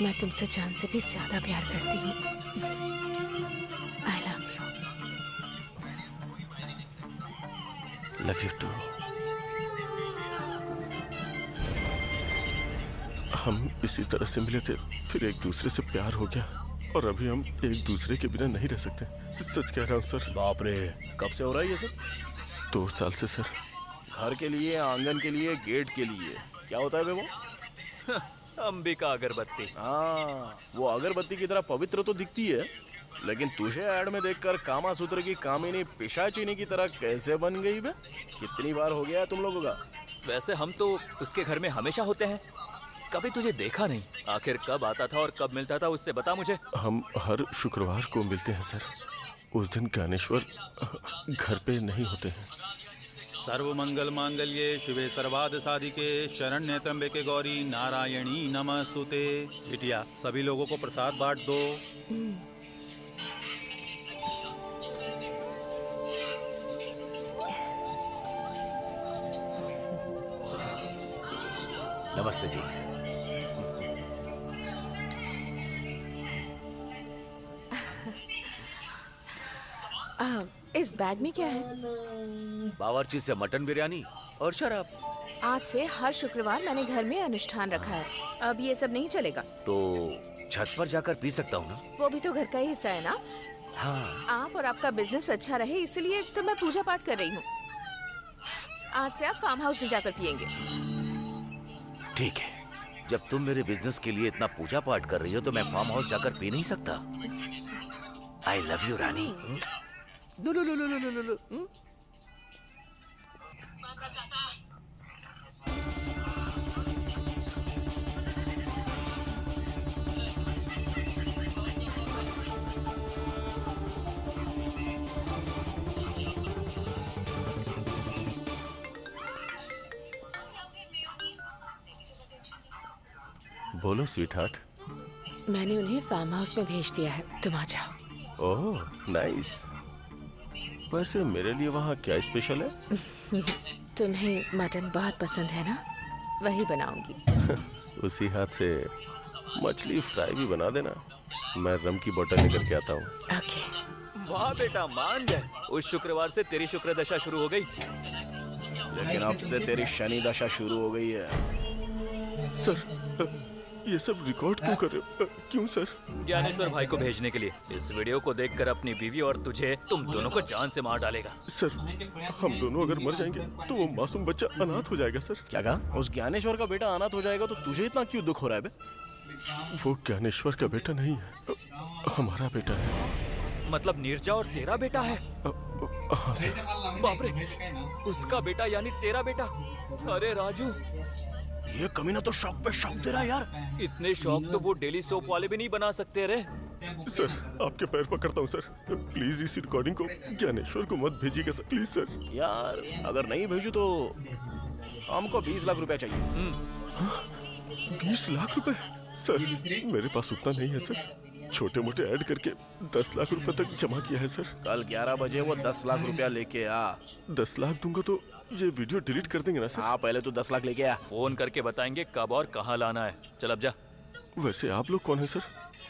मैं तुमसे जान से भी ज्यादा प्यार करती हूँ। I love you. Love you too. हम इसी तरह से मिले थे, फिर एक दूसरे से प्यार हो गया और अभी हम एक दूसरे के बिना नहीं रह सकते। सच कह रहा हूँ सर। बाप रे, कब से हो रहा है ये सब? 2 साल से सर। घर के लिए, आंगन के लिए, गेट के लिए, क्या होता है बे वो? अंबिका अगरबत्ती। हाँ, वो अगरबत्ती की तरह पवित्र तो दिखती है, लेकिन तुझे ऐड में देखकर कामा सूत्र की कामिनी पिशाचिनी की तरह कैसे बन गई बे? कितनी बार हो गया है तुम लोगों का? वैसे हम तो उसके घर में हमेशा होते हैं, कभी तुझे देखा नहीं। आखिर कब आता था और कब मिलता था, उससे बता मुझे। हम हर शुक्रवार को मिलते हैं सर। उस दिन ज्ञानेश्वर घर पे नहीं होते हैं। सर्वमंगल मांगल्ये शिवे सर्वार्थ साधिके शरण्ये त्र्यंबके गौरी नारायणी नमस्तुते। बिटिया, सभी लोगों को प्रसाद बांट दो। नमस्ते जी। इस बैग में क्या है? बावर्ची से मटन बिरयानी और शराब। आज से हर शुक्रवार मैंने घर में अनुष्ठान रखा है। अब ये सब नहीं चलेगा। तो छत पर जाकर पी सकता हूँ ना? वो भी तो घर का ही हिस्सा है ना। हाँ। आप और आपका बिजनेस अच्छा रहे, इसलिए तो मैं पूजा पाठ कर रही हूँ। आज से आप फार्म हाउस में जाकर पियेंगे। ठीक है। जब तुम मेरे बिजनेस के लिए इतना पूजा पाठ कर रही हो तो मैं फार्म हाउस जाकर पी नहीं सकता? आई लव यू रानी। लो लो लो लो लो लो लो। बोलो स्वीट हार्ट। मैंने उन्हें फार्म हाउस में भेज दिया है, तुम आ जाओ। Oh nice. वैसे मेरे लिए वहाँ क्या स्पेशल है? तुम्हें मटन बहुत पसंद है ना, वही बनाऊंगी। उसी हाथ से मछली फ्राई भी बना देना, मैं रम की बोतल लेकर के आता हूँ। ओके। वाह बेटा मान गए। उस शुक्रवार से तेरी शुक्र दशा शुरू हो गई। लेकिन अब से तेरी शनि दशा शुरू हो गई है। सर ये सब रिकॉर्ड क्यों कर रहे हो? क्यों सर? ज्ञानेश्वर भाई को भेजने के लिए। इस वीडियो को देखकर अपनी बीवी और तुझे, तुम दोनों को जान से मार डालेगा। सर हम दोनों अगर मर जाएंगे तो वो मासूम बच्चा अनाथ हो जाएगा सर। क्या कहा? उस ज्ञानेश्वर का बेटा अनाथ हो जाएगा तो तुझे इतना क्यों दुख हो रहा है बे? वो ज्ञानेश्वर का बेटा नहीं है, हमारा बेटा है। मतलब नीरजा और तेरा बेटा है? हाँ सर। बाप रे, उसका बेटा यानी तेरा बेटा। अरे राजू, ये कमीना तो शौक पे शौक दे रहा है यार। इतने शौक तो वो डेली सोप वाले भी नहीं बना सकते। रे सर आपके पैर पकड़ता हूँ सर, प्लीज इस रिकॉर्डिंग को ज्ञानेश्वर को मत भेजिएगा सर, प्लीज सर। यार अगर नहीं भेजू तो हमको 20 लाख रुपया चाहिए। 20 लाख रुपए? सर मेरे पास उतना नहीं है सर, छोटे मोटे ऐड करके 10 लाख रुपए तक जमा किया है सर। कल 11 बजे वो 10 लाख रुपया लेके आ। 10 लाख दूंगा तो ये वीडियो डिलीट कर देंगे ना सर? हाँ पहले तो 10 लाख लेके आ। फोन करके बताएंगे कब और कहाँ लाना है। चल अब जा। वैसे आप लोग कौन है सर,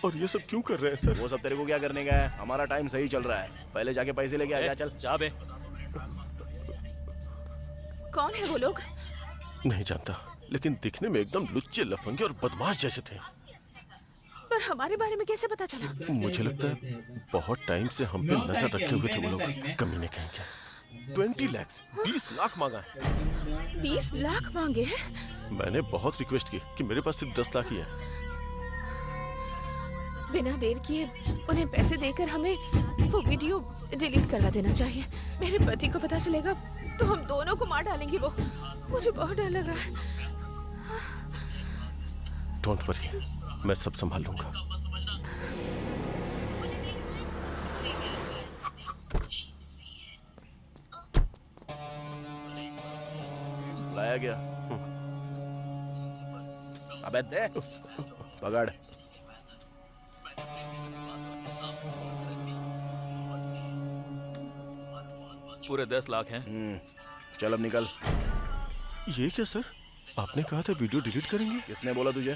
और ये सब क्यों कर रहे हैं सर? वो सब तेरे को क्या करने का है, हमारा टाइम सही चल रहा है। पहले जाके पैसे लेके आ जा। चल जा बे। कौन है वो लोग? नहीं जानता, लेकिन दिखने में एकदम लुच्चे लफंगे और बदमाश जैसे थे। पर हमारे बारे में कैसे पता चला? मुझे लगता है बहुत टाइम से हम पे नजर रखे हुए थे वो लोग, कमीने कहेंगे। 20 लाख 20 लाख मांगा है। 20 लाख मांगे हैं? मैंने बहुत रिक्वेस्ट की कि मेरे पास सिर्फ 10 लाख ही है। बिना देर किए उन्हें पैसे देकर हमें वो वीडियो डिलीट करवा देना चाहिए। मेरे पति को पता चलेगा तो हम दोनों को मार डालेंगे। वो मुझे बहुत डर लग रहा है। डोंट वरी, मैं सब संभाल लूंगा। लाया गया। अबे दे पकड़। पूरे 10 लाख हैं। चल अब निकल। ये क्या सर, आपने कहा था वीडियो डिलीट करेंगे? किसने बोला तुझे?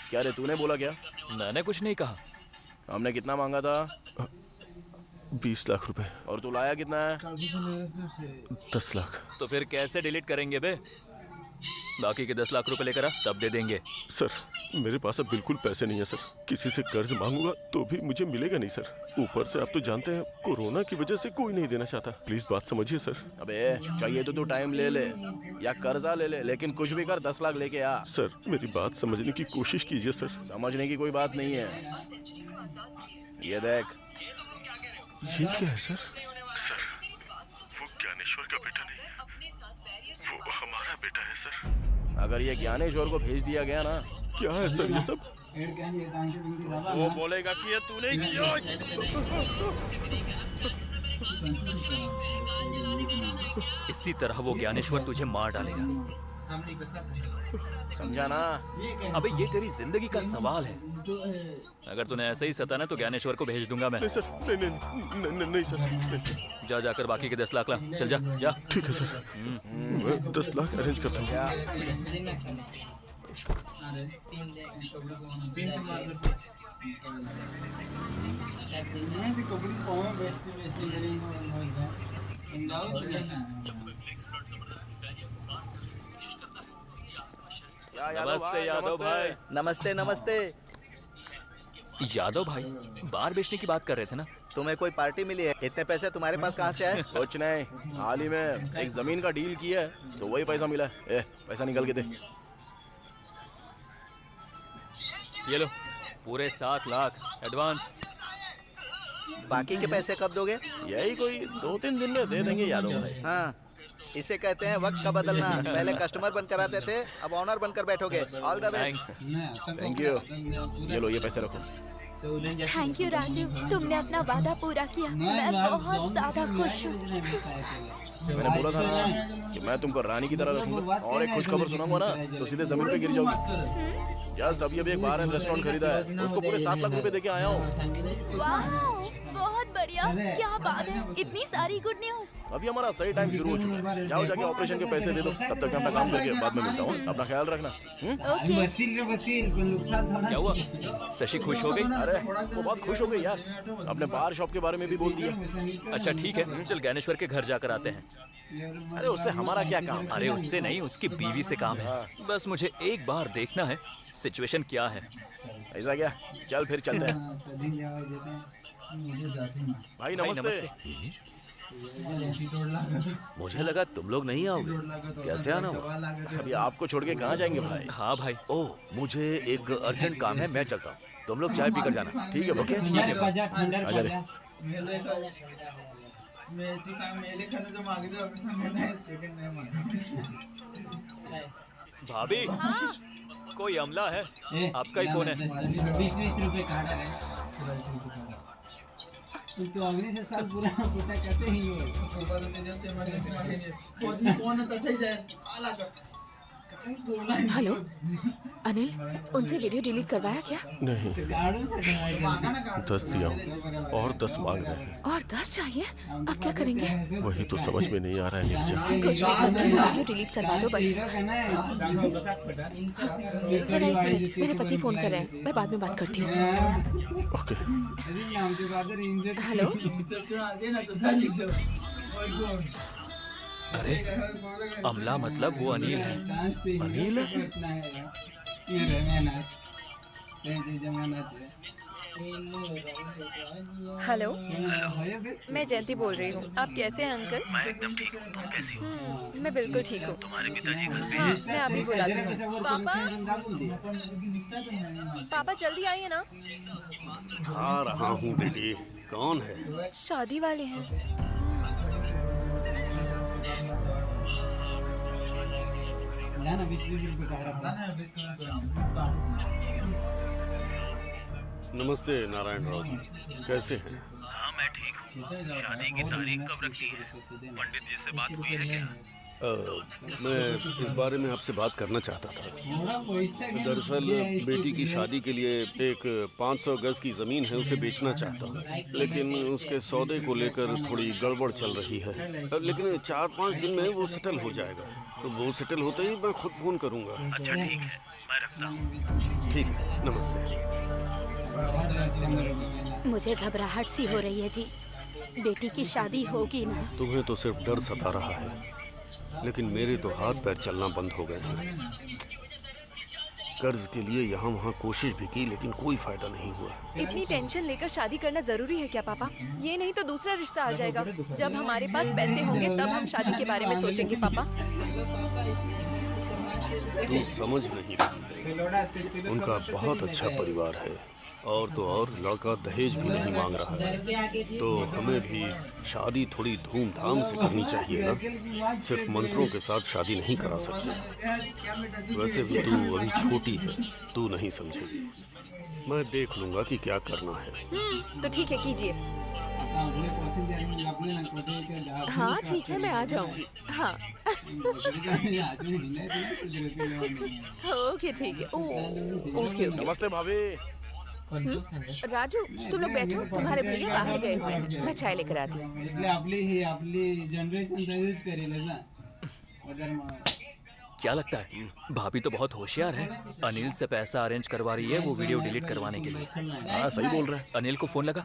क्या रे तूने बोला क्या? मैंने कुछ नहीं कहा। हमने कितना मांगा था? 20 लाख रुपए। और तू लाया कितना है? 10 लाख। तो फिर कैसे डिलीट करेंगे बे? बाकी के 10 लाख रुपए लेकर आ, तब दे देंगे। सर मेरे पास अब बिल्कुल पैसे नहीं है सर, किसी से कर्ज मांगूंगा तो भी मुझे मिलेगा नहीं सर। ऊपर से आप तो जानते हैं कोरोना की वजह से कोई नहीं देना चाहता। प्लीज बात समझिए सर। अबे चाहिए तो तू टाइम ले ले या कर्जा ले ले, लेकिन कुछ भी कर 10 लाख लेके आ। सर मेरी बात समझने की कोशिश कीजिए सर। समझने की कोई बात नहीं है। ये देख। ये क्या है सर? सर वो ज्ञानेश्वर का बेटा नहीं है, वो हमारा बेटा है सर। अगर ये ज्ञानेश्वर को भेज दिया गया ना। क्या है सर ये सब? वो बोलेगा कि ये तूने किया। इसी तरह वो ज्ञानेश्वर तुझे मार डालेगा, समझा ना? अबे ये तेरी जिंदगी का सवाल है। अगर तूने ऐसे ही सताना तो ज्ञानेश्वर को भेज दूंगा मैं। नहीं सर, नहीं सर, नहीं। जा जाकर बाकी के 10 लाख ला। चल जा जा। ठीक है सर, मैं 10 लाख अरेंज करता हूँ। नमस्ते यादव भाई। नमस्ते नमस्ते। यादव भाई बार बेचने की बात कर रहे थे ना? तुम्हें कोई पार्टी मिली है? इतने पैसे तुम्हारे पास कहाँ से आए? कुछ नहीं, हाल ही में एक जमीन का डील किया है तो वही पैसा मिला है। पैसा निकल के दे। ये लो पूरे 7 लाख एडवांस। बाकी के पैसे कब दोगे? यही कोई 2-3 दिन में दे देंगे यादव भाई। हाँ, इसे कहते हैं वक्त का बदलना। पहले कस्टमर बनकर आते थे, अब ऑनर बनकर बैठोगे। All the best. Thank you. ये लो, ये पैसे रखो। थैंक यू राजू, तुमने अपना वादा पूरा किया। मैं बहुत ज्यादा खुश हूँ। मैंने बोला था ना कि मैं तुमको रानी की तरह रखूंगा, और एक खुश खबर सुनाऊंगा ना तो सीधे जमीन पे गिर जाओगी। जस्ट अभी एक बार एंड रेस्टोरेंट खरीदा है, उसको पूरे 7 लाख रुपए देके आया हूँ। वाह, बहुत बढ़िया, क्या बात है, इतनी सारी गुड न्यूज। अभी हमारा सही टाइम शुरू हो चुका है। जाओ जाके ऑपरेशन के पैसे दे दो, तब तक मैं अपना काम करके बाद में मिलता हूँ। अपना ख्याल रखना। क्या हुआ, शशि खुश हो गई? अरे वो बहुत खुश हो गई यार, अपने बार शॉप के बारे में भी बोल दिया। अच्छा ठीक है, चल ज्ञानेश्वर के घर जाकर आते हैं। अरे उससे हमारा क्या काम? अरे उससे नहीं, उसकी बीवी से काम है। बस मुझे एक बार देखना है सिचुएशन क्या है। ऐसा क्या? चल फिर चलते हैं। भाई नमस्ते। मुझे लगा तुम लोग नहीं आओगे, कैसे आना हुआ? अभी आपको छोड़ के कहाँ जाएंगे भाई? हाँ भाई। ओह, मुझे एक अर्जेंट काम है, मैं चलता हूँ। तुम लोग चाय पीकर जाना। ठीक है ओके? आजा रे। भाभी, कोई अमला है? आपका ही फोन है। 20 रुपए काटा है। तो अग्नि से साल पूरा पता कैसे ही हो? हेलो अनिल, उनसे वीडियो डिलीट करवाया क्या? नहीं, 10 दिया हूँ और 10 मांग रहे हैं। और 10 चाहिए? अब क्या करेंगे? वही तो समझ में नहीं आ रहा है निर्जा। कुछ भी करके वीडियो डिलीट करवा दो बस। जरा एक मिनट, मेरे पति फोन कर रहे हैं, मैं बाद में बात करती हूँ। ओके। हेलो। अरे अमला मतलब वो अनिल है। अनिल? हेलो, मैं जयंती बोल रही हूँ। आप कैसे हैं अंकल? मैं एकदम ठीक हूँ, तुम कैसी हो? मैं बिल्कुल ठीक हूँ। तुम्हारे पिताजी घर पे हाँ, मैं अभी बुलाती हूँ। पापा जल्दी आइए ना। आ रहा हूँ बेटी। कौन है? शादी वाले हैं। नमस्ते नारायण राव जी, कैसे हैं? हाँ मैं ठीक हूँ। शादी की तारीख कब रखी है? पंडित जी से बात हुई है क्या? मैं इस बारे में आपसे बात करना चाहता था। दरअसल बेटी की शादी के लिए एक 500 गज की ज़मीन है, उसे बेचना चाहता हूँ, लेकिन उसके सौदे को लेकर थोड़ी गड़बड़ चल रही है। लेकिन 4-5 दिन में वो सेटल हो जाएगा, तो वो सेटल होते ही मैं खुद फ़ोन करूँगा। अच्छा ठीक है, मैं रखता हूँ। ठीक है, नमस्ते। मुझे घबराहट सी हो रही है जी, बेटी की शादी होगी ना? तुम्हें तो सिर्फ डर सता रहा है, लेकिन मेरे तो हाथ पैर चलना बंद हो गए हैं। कर्ज के लिए यहाँ वहाँ कोशिश भी की, लेकिन कोई फायदा नहीं हुआ। इतनी टेंशन लेकर शादी करना जरूरी है क्या पापा? ये नहीं तो दूसरा रिश्ता आ जाएगा। जब हमारे पास पैसे होंगे तब हम शादी के बारे में सोचेंगे पापा। तू समझ नहीं रही है, उनका बहुत अच्छा परिवार है, और तो और लड़का दहेज भी नहीं मांग रहा है, तो हमें भी शादी थोड़ी धूमधाम से करनी चाहिए ना। सिर्फ मंत्रों के साथ शादी नहीं करा सकते। वैसे भी तू अभी छोटी है, तू नहीं समझेगी। मैं देख लूंगा कि क्या करना है। तो ठीक है, कीजिए। हाँ ठीक है, मैं आ जाऊंगी। हाँ ओके ठीक है। ओके। नमस्ते भाभी। राजू तुम लोग बैठो, तुम्हारे भैया बाहर गए हुए हैं, मैं चाय लेकर आती हूँ। क्या लगता है भाभी तो बहुत होशियार है। अनिल से पैसा अरेंज करवा रही है वो वीडियो डिलीट करवाने के लिए। हाँ सही बोल रहा है। अनिल को फोन लगा।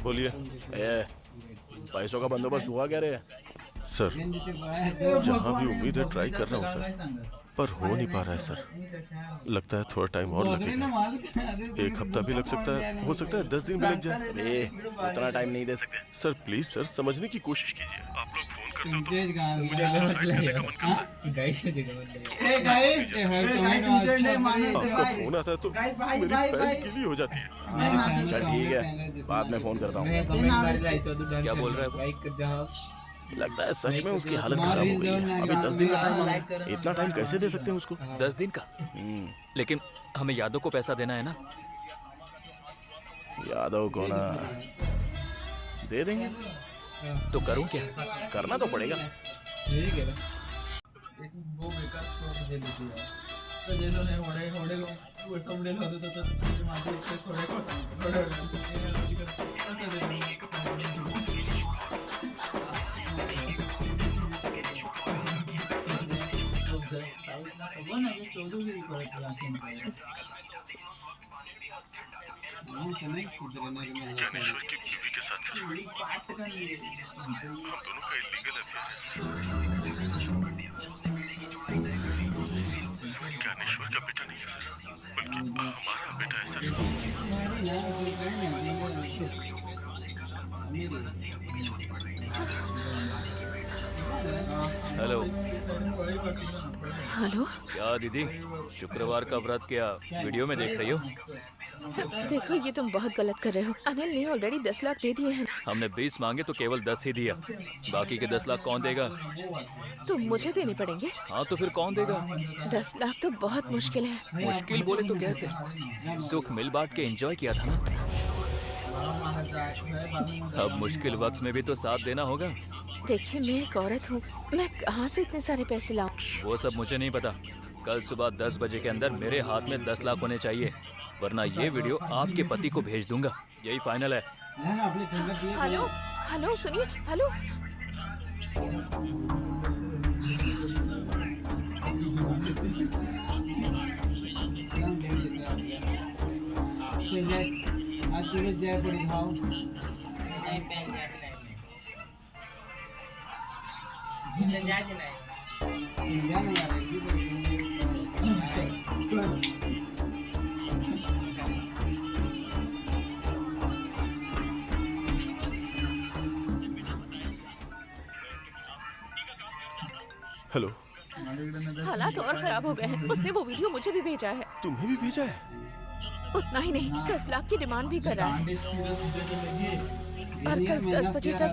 बोलिए। पैसों का बंदोबस्त हुआ क्या रे? सर जहाँ भी उम्मीद है ट्राई कर रहा हूँ सर, पर हो नहीं पा रहा है सर। लगता है थोड़ा टाइम और लगेगा। 1 हफ्ता भी लग सकता है, हो सकता है 10 दिन भी लग जाए। उतना टाइम नहीं दे सकते सर प्लीज सर, समझने की कोशिश कीजिए। आप लोग फोन करते हो तो मुझे आपका फोन आता है तो मेरी पैर गीली हो जाती है। चल ठीक है, बाद में फोन करता हूँ। क्या बोल रहा है वो? लगता है सच में उसकी हालत खराब हो गई है। अभी 10 दिन का टाइम मांगा। इतना टाइम कैसे दे सकते हैं उसको? 10 दिन का? लेकिन हमें यादव को पैसा देना है ना। यादव को ना दे देंगे। तो करूं क्या? करना तो पड़ेगा। ज्ञानेश्वर की बीवी के साथ हम दोनों का इलीगल अफेयर है। ज्ञानेश्वर का बेटा नहीं है सर, बल्कि हमारा बेटा है सर। हेलो। हेलो। क्या दीदी, शुक्रवार का व्रत क्या वीडियो में देख रही हो? देखो ये तुम बहुत गलत कर रहे हो। अनिल ने ऑलरेडी 10 लाख दे दिए हैं। हमने 20 मांगे तो केवल 10 ही दिया। बाकी के 10 लाख कौन देगा? तो मुझे देने पड़ेंगे। हाँ तो फिर कौन देगा? 10 लाख तो बहुत मुश्किल है। मुश्किल बोले तो कैसे? सुख मिल बांट के एंजॉय किया था ना। अब मुश्किल वक्त में भी तो साथ देना होगा। देखिए मैं एक औरत हूँ, मैं कहाँ से इतने सारे पैसे लाऊं? वो सब मुझे नहीं पता। कल सुबह 10 बजे के अंदर मेरे हाथ में 10 लाख होने चाहिए, वरना ये वीडियो आपके पति को भेज दूंगा। यही फाइनल है। हेलो हेलो सुनिए। Hello hello. हालात और खराब हो गए हैं। उसने वो वीडियो मुझे भी भेजा है। तुम्हें भी भेजा है? उतना ही नहीं, 10 लाख की डिमांड भी कर रहा है। और कल 10 बजे तक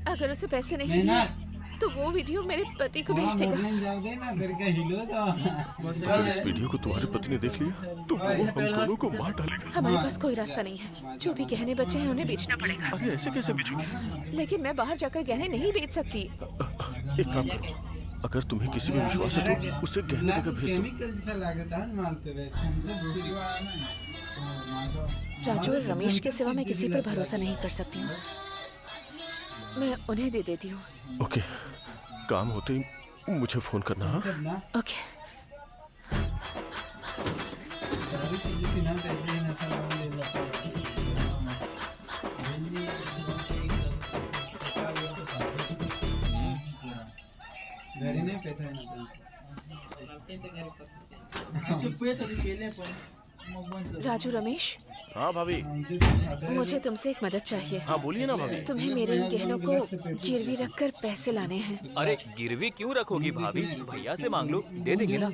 अगर उसे पैसे नहीं दिए तो वो वीडियो मेरे पति को भेज देगा। अगर इस वीडियो को तुम्हारे पति ने देख लिया तो वो हम दोनों को मार डालेगा। हमारे पास कोई रास्ता नहीं है। जो भी गहने बचे हैं उन्हें बेचना पड़ेगा। अरे ऐसे कैसे बेचोगे? लेकिन मैं बाहर जाकर गहने नहीं बेच सकती। एक काम करो, अगर तुम्हें किसी पे विश्वास है तो उसे गहने देकर भेज दो। राजू और रमेश के सिवा मैं किसी पर भरोसा नहीं कर सकती हूँ। मैं उन्हें दे देती हूँ। ओके, काम होते ही मुझे फोन करना। हाँ ओके। राजू रमेश। हाँ भाभी। मुझे तुमसे एक मदद चाहिए। हाँ बोलिए ना भाभी। तुम्हें मेरे इन गहनों को गिरवी रखकर पैसे लाने हैं। अरे गिरवी क्यों रखोगी भाभी? भैया से मांग लो, दे देंगे ना।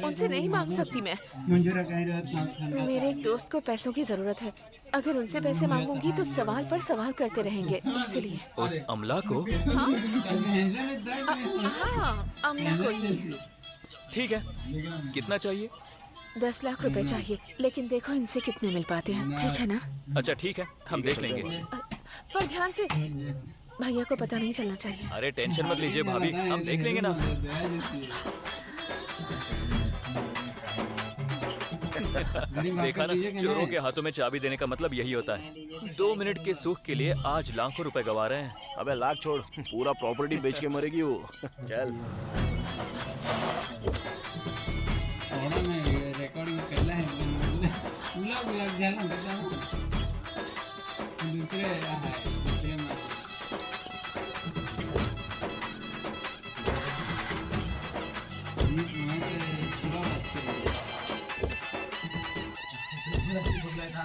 उनसे नहीं मांग सकती मैं। मेरे एक दोस्त को पैसों की जरूरत है। अगर उनसे पैसे मांगूंगी तो सवाल पर सवाल करते रहेंगे, इसलिए। उस अमला को? हाँ, अमला को ही। ठीक है, कितना चाहिए? 10 लाख रुपए चाहिए, लेकिन देखो इनसे कितने मिल पाते हैं। ठीक है ना? अच्छा ठीक है, हम देख लेंगे। पर ध्यान से, भैया को पता नहीं चलना चाहिए। अरे टेंशन मत लीजिए भाभी, हम देख लेंगे ना। देखा ना, चोरों के हाथों में चाबी देने का मतलब यही होता है। 2 मिनट के सुख के लिए आज लाखों रुपए गवा रहे हैं। अबे लाख छोड़, पूरा प्रॉपर्टी बेच के मरेगी वो। चल। रेकॉर्डिंग केला है लग झाला दुसरे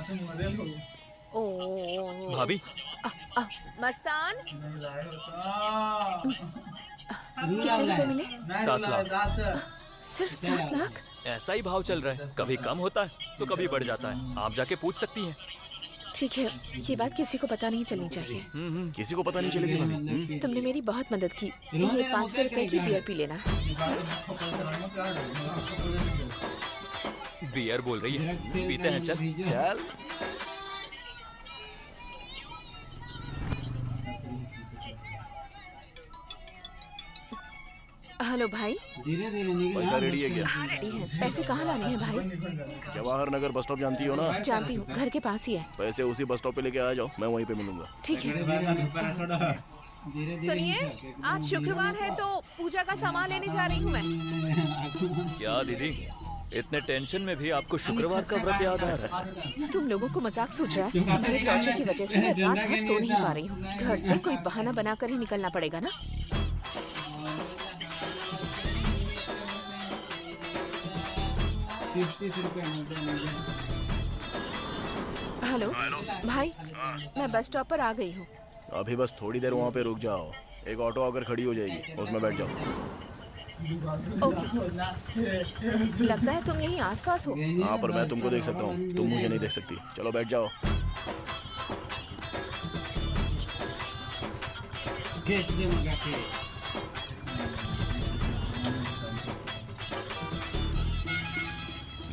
ओ भाभी मस्तान कितने रुपए मिले? 7 लाख। सिर्फ 7 लाख? ऐसा ही भाव चल रहा है, कभी कम होता है तो कभी बढ़ जाता है, आप जाके पूछ सकती हैं। ठीक है, ये बात किसी को पता नहीं चलनी चाहिए। किसी को पता नहीं चलेगी भाभी। तुमने मेरी बहुत मदद की। ये 500 रुपए की बियर पी लेना। बियर बोल रही है, पीते हैं, चल चल। हेलो भाई, पैसा रेडी है क्या? रेडी है। पैसे कहाँ लाने हैं भाई? जवाहर नगर बस स्टॉप जानती हो ना? जानती हूँ, घर के पास ही है। पैसे उसी बस स्टॉप पे लेके आ जाओ, मैं वहीं पे मिलूंगा। ठीक है। सुनिए, आज शुक्रवार है तो पूजा का सामान लेने जा रही हूँ मैं। क्या दीदी, इतने टेंशन में भी आपको शुक्रवार का व्रत याद आ रहा है? तुम लोगों को मजाक सूझ रहा है? तुम्हारे टॉर्चर की वजह से मैं रात भर सो नहीं पा रही हूँ। घर से कोई बहाना बनाकर ही निकलना पड़ेगा ना। हेलो भाई, मैं बस स्टॉप पर आ गई हूँ। अभी बस थोड़ी देर वहाँ पे रुक जाओ, एक ऑटो आकर खड़ी हो जाएगी, उसमें बैठ जाओ। ओके। लगता है तुम यहीं आसपास हो। हाँ, पर मैं तुमको देख सकता हूँ, तुम मुझे नहीं देख सकती। चलो बैठ जाओ।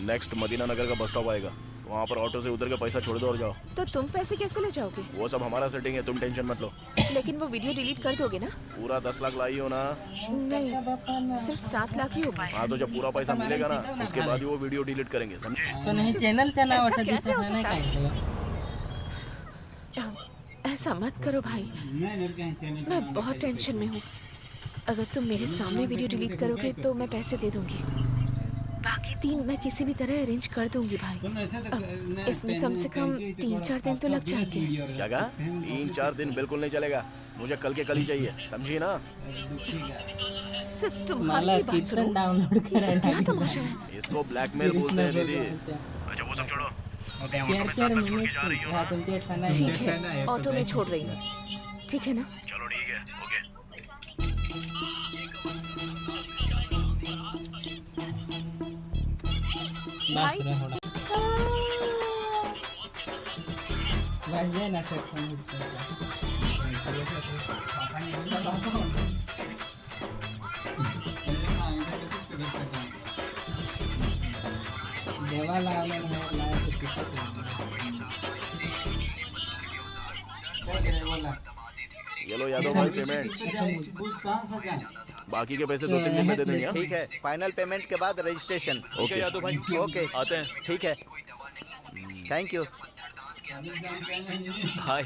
नेक्स्ट मदीना नगर का बस स्टॉप आएगा, वहाँ पर ऑटो से उतर के पैसा छोड़ दो और जाओ। तो तुम पैसे कैसे ले जाओगे? वो सब हमारा सेटिंग है, तुम टेंशन मत लो। लेकिन वो वीडियो डिलीट कर दोगे ना? पूरा 10 लाख लाई हो ना? नहीं, सिर्फ 7 लाख ही होगा। हाँ, तो जब पूरा पैसा मिलेगा ना, उसके बाद ही वो वीडियो डिलीट करेंगे, समझे? तो नहीं चैनल चला ऐसा कैसे हो सकता है? ऐसा मत करो भाई, मैं बहुत टेंशन में हूँ। अगर तुम मेरे सामने वीडियो डिलीट करोगे तो मैं पैसे दे दूंगी, बाकी 3 मैं किसी भी तरह अरेंज कर दूंगी भाई। अब इसमें कम से कम 3-4 दिन तो लग जाएंगे। क्या कहा? 3-4 दिन बिल्कुल नहीं चलेगा, मुझे कल के कल ही चाहिए, समझी ना? सिर्फ तुम्हारी ही बात सुनो, इसे क्या तमाशा है? इसको ब्लैकमेल बोलते हैं दीदी। अच्छा वो सब छोड़ो, ठीक है, ऑटो में छोड़ रही हूँ, ठीक है ना? चलो ठीक है, ओके। भाई ये लो यादव भाई पेमेंट, बाकी के पैसे 2-3 दिन में दे देंगे। ठीक है, फाइनल पेमेंट के बाद रजिस्ट्रेशन। ओके यादव भाई, ओके आते हैं। ठीक है, थैंक यू। हाय।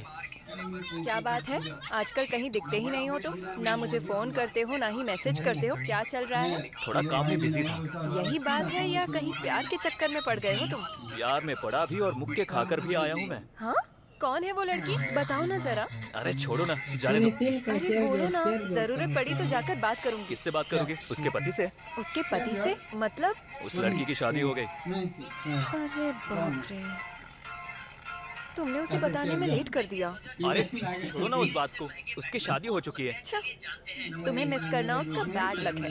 क्या बात है, आजकल कहीं दिखते ही नहीं हो तुम। ना मुझे फोन करते हो, ना ही मैसेज करते हो। क्या चल रहा है? थोड़ा काम में बिजी था। यही बात है या कहीं प्यार के चक्कर में पड़ गए हो तुम? प्यार में पड़ा भी और मुक्के खाकर भी आया हूँ मैं। हाँ, कौन है वो लड़की? बताओ ना जरा। अरे छोड़ो ना, जाने दो। अरे बोलो ना, जरूरत पड़ी तो जाकर बात करूंगी। किससे बात करोगे? उसके पति से? उसके पति से मतलब? उस लड़की की शादी हो गई। अरे बाप रे, तुमने उसे बताने में लेट कर दिया। अरे छोड़ो ना उस बात को, उसकी शादी हो चुकी है। अच्छा, तुम्हें मिस करना उसका बैड लक है।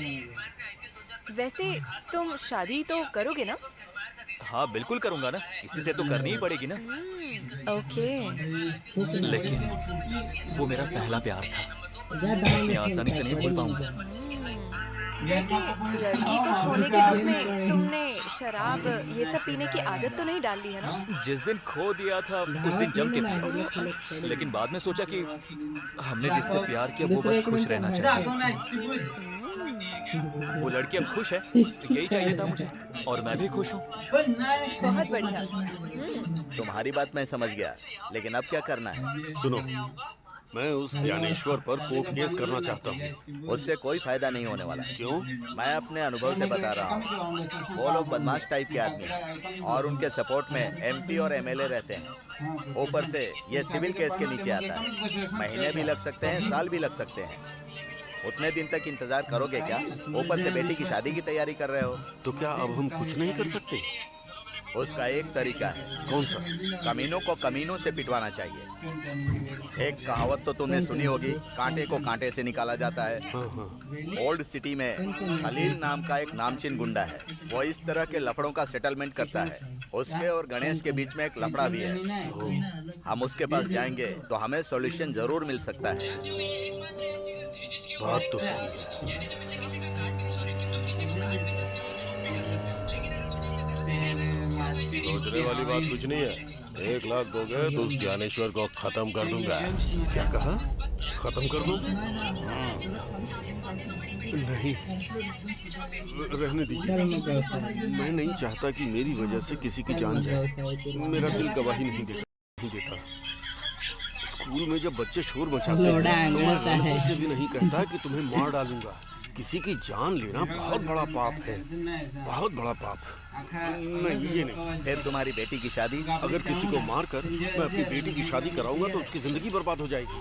वैसे तुम शादी तो करोगे ना? हाँ बिल्कुल करूंगा ना, किसी से तो करनी ही पड़ेगी ना। ओके। लेकिन वो मेरा पहला प्यार था, मैं आसानी से नहीं भूल पाऊंगा। वैसे लड़की को खोने के दुख में तुमने शराब ये सब पीने की आदत तो नहीं डाल ली है ना? जिस दिन खो दिया था उस दिन जम के पिया, लेकिन बाद में सोचा कि हमने जिससे प्यार किया वो बस खुश रहना चाहिए। वो लड़की अब खुश है, यही चाहिए था मुझे, और मैं भी खुश हूँ। बहुत बढ़िया। तुम्हारी बात मैं समझ गया, लेकिन अब क्या करना है? सुनो, मैं उस ज्ञानेश्वर पर कोर्ट केस करना चाहता हूँ। उससे कोई फायदा नहीं होने वाला। क्यों? मैं अपने अनुभव से बता रहा हूँ। वो लोग बदमाश टाइप के आदमी हैं और उनके सपोर्ट में MP और MLA रहते हैं। ऊपर से ये सिविल केस के नीचे आता है, महीने भी लग सकते हैं, साल भी लग सकते हैं। उतने दिन तक इंतजार करोगे क्या? ऊपर से बेटी की शादी की तैयारी कर रहे हो। तो क्या अब हम कुछ नहीं कर सकते? उसका एक तरीका है। कौन सा? कमीनों को कमीनों से पिटवाना चाहिए। एक कहावत तो तुमने सुनी होगी, कांटे को कांटे से निकाला जाता है। ओल्ड सिटी में खलील नाम का एक नामचीन गुंडा है। वो इस तरह के लफड़ों का सेटलमेंट करता है। उसके और गणेश के बीच में एक लफड़ा भी है। हम उसके पास जाएंगे तो हमें सॉल्यूशन जरूर मिल सकता है। बात तो सही है। सोचने वाली बात कुछ नहीं है। 1 लाख दोगे तो उस ज्ञानेश्वर को खत्म कर दूंगा। क्या कहा? खत्म कर दूं? नहीं, रहने दीजिए। मैं नहीं चाहता कि मेरी वजह से किसी की जान जाए। मेरा दिल गवाही नहीं देता। स्कूल में जब बच्चे शोर मचाते हैं तो मैं गलती से भी नहीं कहता कि तुम्हें मार डालूंगा। किसी की जान लेना बहुत बड़ा पाप है, बहुत बड़ा पाप। नहीं, ये नहीं। फिर तुम्हारी बेटी की शादी? अगर किसी को मार कर मैं अपनी बेटी की शादी कराऊंगा तो उसकी जिंदगी बर्बाद हो जाएगी।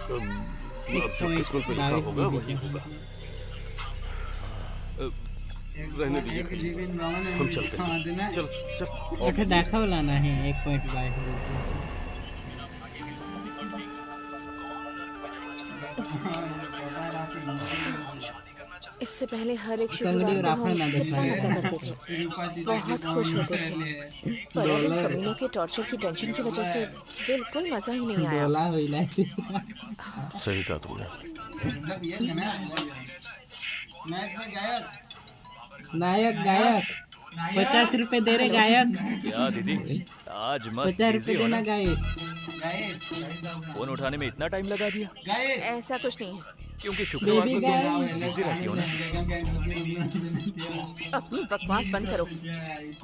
अब जो किस्मत पे लिखा होगा वही होगा। रहने दीजिए, हम चलते हैं। चल। देखा लाना है 1.22। इससे पहले हर एक शुक्रवार को हम कितना मजा करते थे, बहुत खुश होते थे। पर अब इन कमीनों के टॉर्चर की टेंशन की वजह से बिल्कुल मजा ही नहीं आया। सही कहा तुमने। नायक गायक 50 रुपए दे रहे गायक। क्या दीदी, आज मस्त 50 बिजी रुपए हो ना? देना गायक। फोन उठाने में इतना टाइम लगा दिया? ऐसा कुछ नहीं है। क्योंकि शुक्रवार को तुम बिजी रहती हो ना। अपनी बकवास बंद करो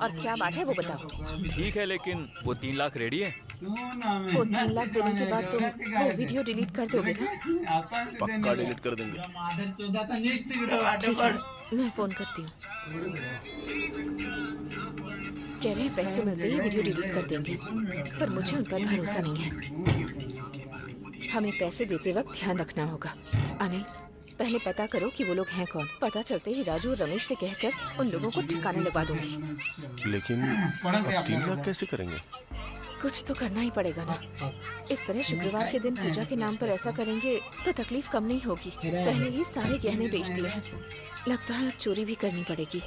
और क्या बात है वो बताओ। ठीक है, लेकिन वो 3 लाख रेडी है? वो 3 लाख देने के बाद तुम वो वीडियो डिलीट कर दोगे ना? पक्का डिलीट कर देंगे। ठीक है, मैं फोन करती हूँ। कह रहे हैं पैसे मिलते ही वीडियो डिलीट कर देंगे, पर मुझे उन पर भरोसा नहीं है। हमें पैसे देते वक्त ध्यान रखना होगा। नहीं, पहले पता करो कि वो लोग हैं कौन। पता चलते ही राजू और रमेश से कहकर उन लोगों को ठिकाने लगा दूंगी। लेकिन अब 3 लाख कैसे करेंगे? कुछ तो करना ही पड़ेगा ना। इस तरह शुक्रवार के दिन पूजा के नाम पर ऐसा करेंगे तो तकलीफ कम नहीं होगी। पहले ही सारे गहने बेच दिए हैं, लगता है अब चोरी भी करनी पड़ेगी।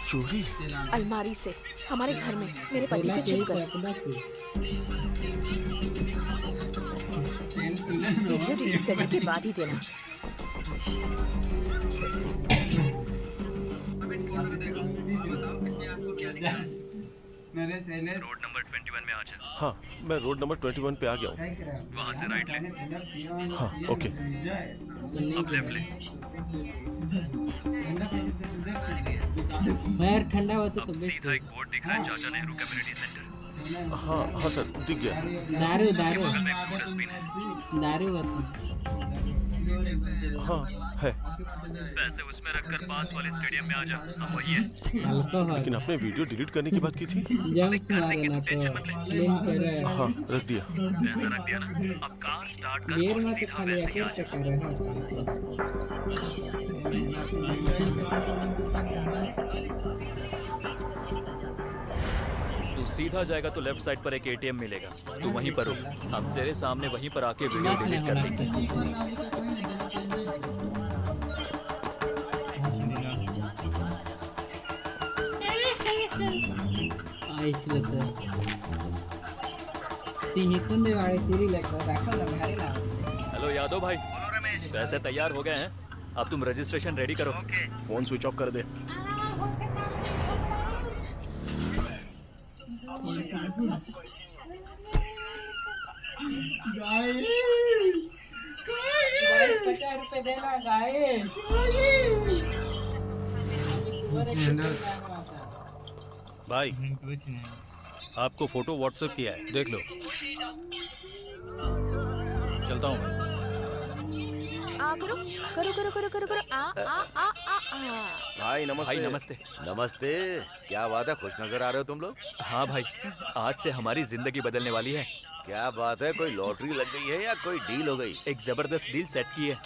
चोरी? अलमारी से, हमारे घर में, मेरे पति से छिप कर। वीडियो डिलीट करने के बाद ही देना। रोड नंबर 21 में आ जा। हाँ, मैं रोड नंबर 21 पे आ गया हूँ। वहाँ से राइट ले। हाँ, ओके। अब लेफ्ट ले। यार ठंडा होता तो बेस्ट। सीधा एक बोर्ड दिख रहा है, चाचा नेहरू कम्युनिटी सेंटर। हाँ सर, दिख गया। दारू हाँ है। पैसे उसमें रखकर पास वाले स्टेडियम में आ जा, हम वही है। लेकिन आपने वीडियो डिलीट करने की बात की थी। हाँ, रख दिया। ऐसा रख दिया ना। अब कार स्टार्ट कर और सीधा वैसे ही आ जा। तू सीधा जाएगा तो लेफ्ट साइड पर एक एटीएम मिलेगा, तू वहीं पर रुक। हम तेरे सामने वहीं पर आके वीडियो डिलीट कर देंगे। हेलो यादव भाई, पैसे तैयार हो गए हैं, अब तुम रजिस्ट्रेशन रेडी करो। फोन स्विच ऑफ कर दे। भाई, आपको फोटो व्हाट्सएप किया है, देख लो। चलता हूँ मैं। करो करो करो करो करो करो। भाई नमस्ते। भाई नमस्ते। नमस्ते। क्या बात है, खुश नजर आ रहे हो तुम लोग? हाँ भाई, आज से हमारी जिंदगी बदलने वाली है। क्या बात है, कोई लॉटरी लग गई है या कोई डील हो गई? एक जबरदस्त डील सेट की है।